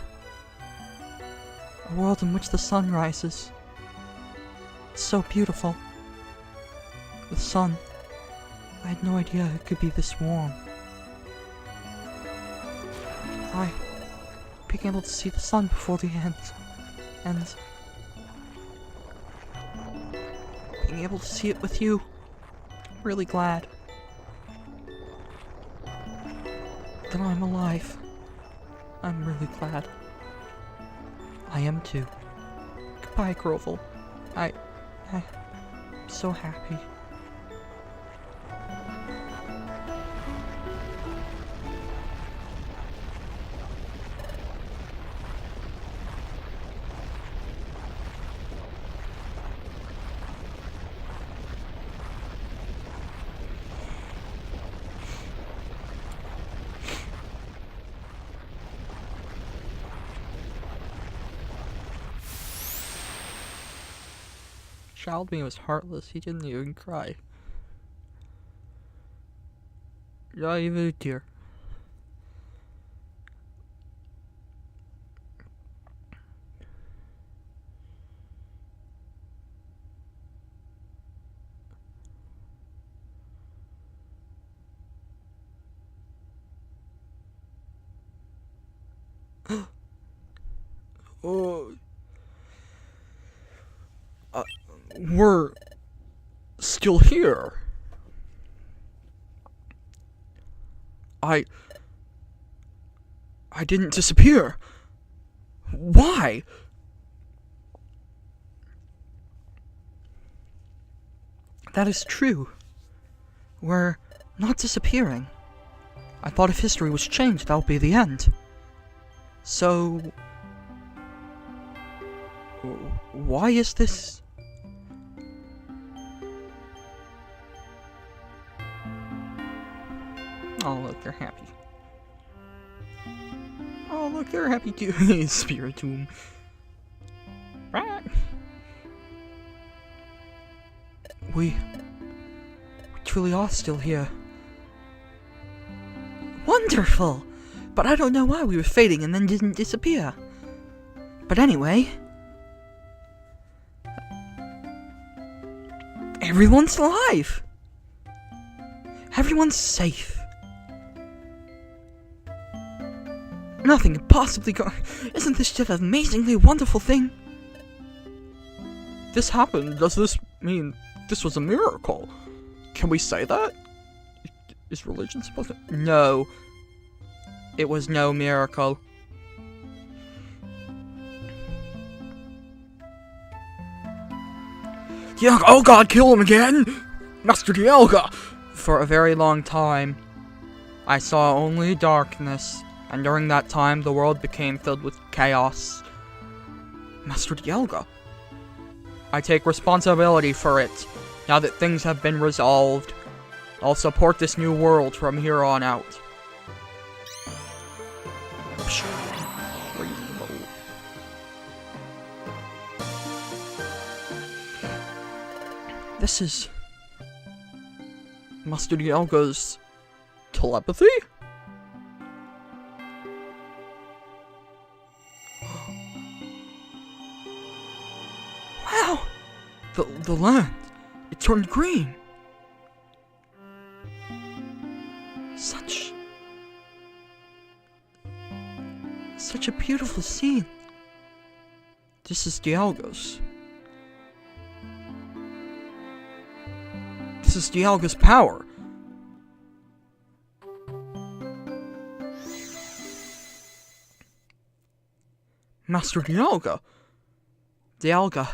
A world in which the sun rises. It's so beautiful. The sun. I had no idea it could be this warm. Being able to see the sun before the end. And being able to see it with you. I'm really glad that I'm alive. I'm really glad. I am too. Goodbye, Grovel. I'm so happy. Child me was heartless, he didn't even cry. Not even a tear. Oh. We're still here. I didn't disappear. Why? That is true. We're not disappearing. I thought if history was changed, that would be the end. So... why is this... Oh, look, they're happy. Oh, look, they're happy too. Spiritomb. We truly are still here. Wonderful! But I don't know why we were fading and then didn't disappear. But anyway... everyone's alive! Everyone's safe. Nothing could possibly go... Isn't this just an amazingly wonderful thing? This happened. Does this mean this was a miracle? Can we say that? Is religion supposed to... No. It was no miracle. Yeah, oh god, kill him again! Master Dialga! For a very long time, I saw only darkness. And during that time, the world became filled with chaos. Master Dialga. I take responsibility for it. Now that things have been resolved, I'll support this new world from here on out. This is... Master Dialga's telepathy? Wow! The land, it turned green. Such a beautiful scene. This is Dialga's. This is Dialga's power. Master Dialga. Dialga,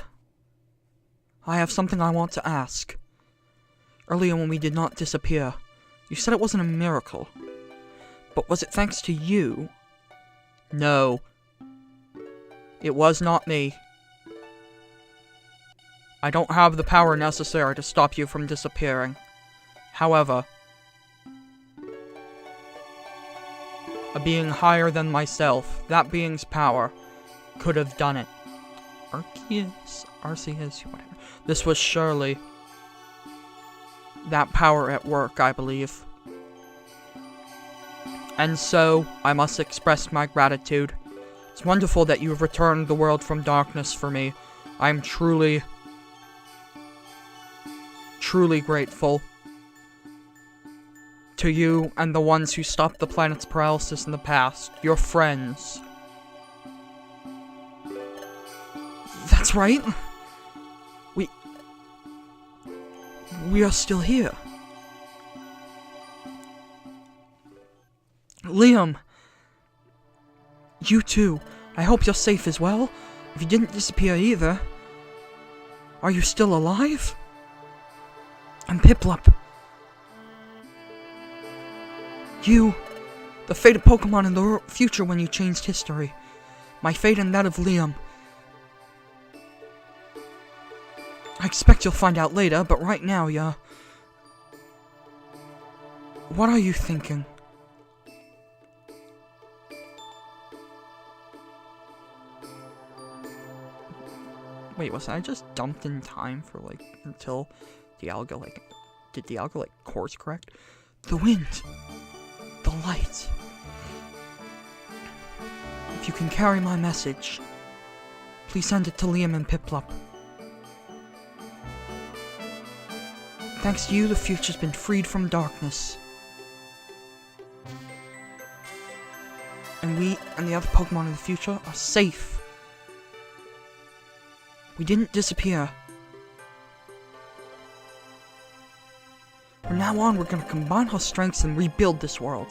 I have something I want to ask. Earlier when we did not disappear, you said it wasn't a miracle. But was it thanks to you? No. It was not me. I don't have the power necessary to stop you from disappearing. However, a being higher than myself, that being's power, could have done it. Arceus, whatever. This was surely that power at work, I believe. And so, I must express my gratitude. It's wonderful that you have returned the world from darkness for me. I'm truly grateful to you and the ones who stopped the planet's paralysis in the past. Your friends. That's right. We are still here. Liam. You too. I hope you're safe as well. If you didn't disappear either. Are you still alive? And Piplup. You. The fate of Pokemon in the future when you changed history. My fate and that of Liam. I expect you'll find out later, but right now, yeah. What are you thinking? Wait, was I just dumped in time for, until Dialga, did Dialga, course correct? The wind. The light. If you can carry my message, please send it to Liam and Piplup. Thanks to you, the future's been freed from darkness. And we and the other Pokemon in the future are safe. We didn't disappear. From now on, we're gonna combine our strengths and rebuild this world.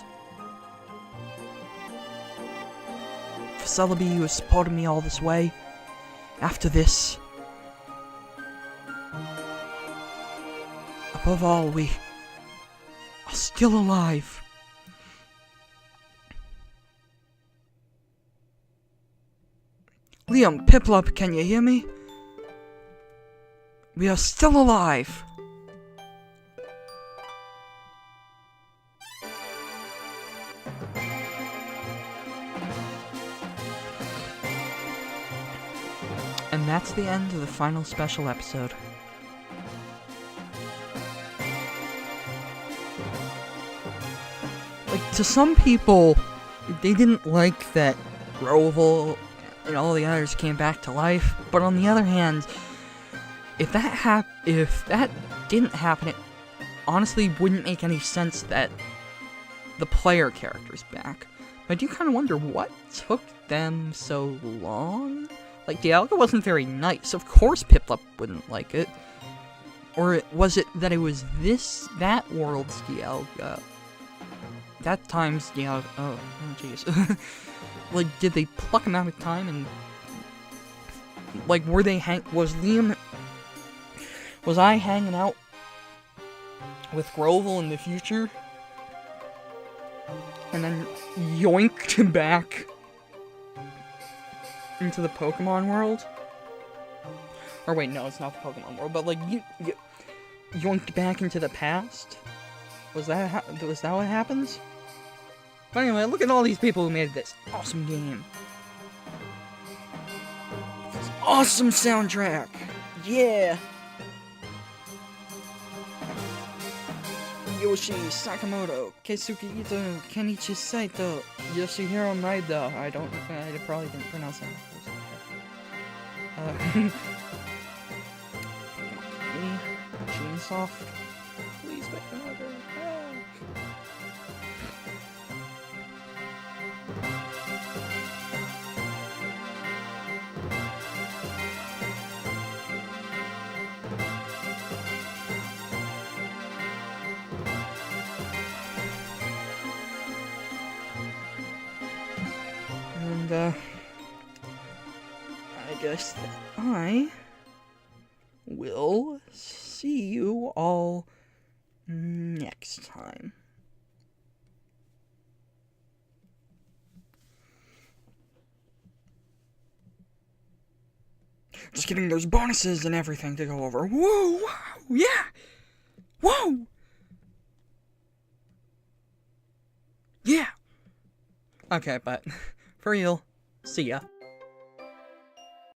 For Celebi, you have supported me all this way. After this, above all, we are still alive. Liam, Piplup, can you hear me? We are still alive. And that's the end of the final special episode. To some people, they didn't like that Grovel and all the others came back to life, but on the other hand, if that didn't happen, it honestly wouldn't make any sense that the player character's back. But I do kind of wonder what took them so long? Dialga wasn't very nice. Of course Piplup wouldn't like it. Or was it that it was that world's Dialga? That time's Dialga. Oh jeez. Did they pluck him out of time and... Was I hanging out with Grovel in the future? And then yoinked him back into the Pokemon world? Or wait, no, it's not the Pokemon world, but yoinked back into the past? Was that what happens? But anyway, look at all these people who made this awesome game. This awesome soundtrack! Yeah! Yoshi Sakamoto, Keisuke Ito, Kenichi Saito, Yoshihiro Maeda. I probably didn't pronounce that. me, Chainsoft. Please make another. And, I guess that I will see you all next time. Just kidding, there's bonuses and everything to go over. Whoa, wow, yeah! Whoa! Yeah! Okay, but for real, see ya.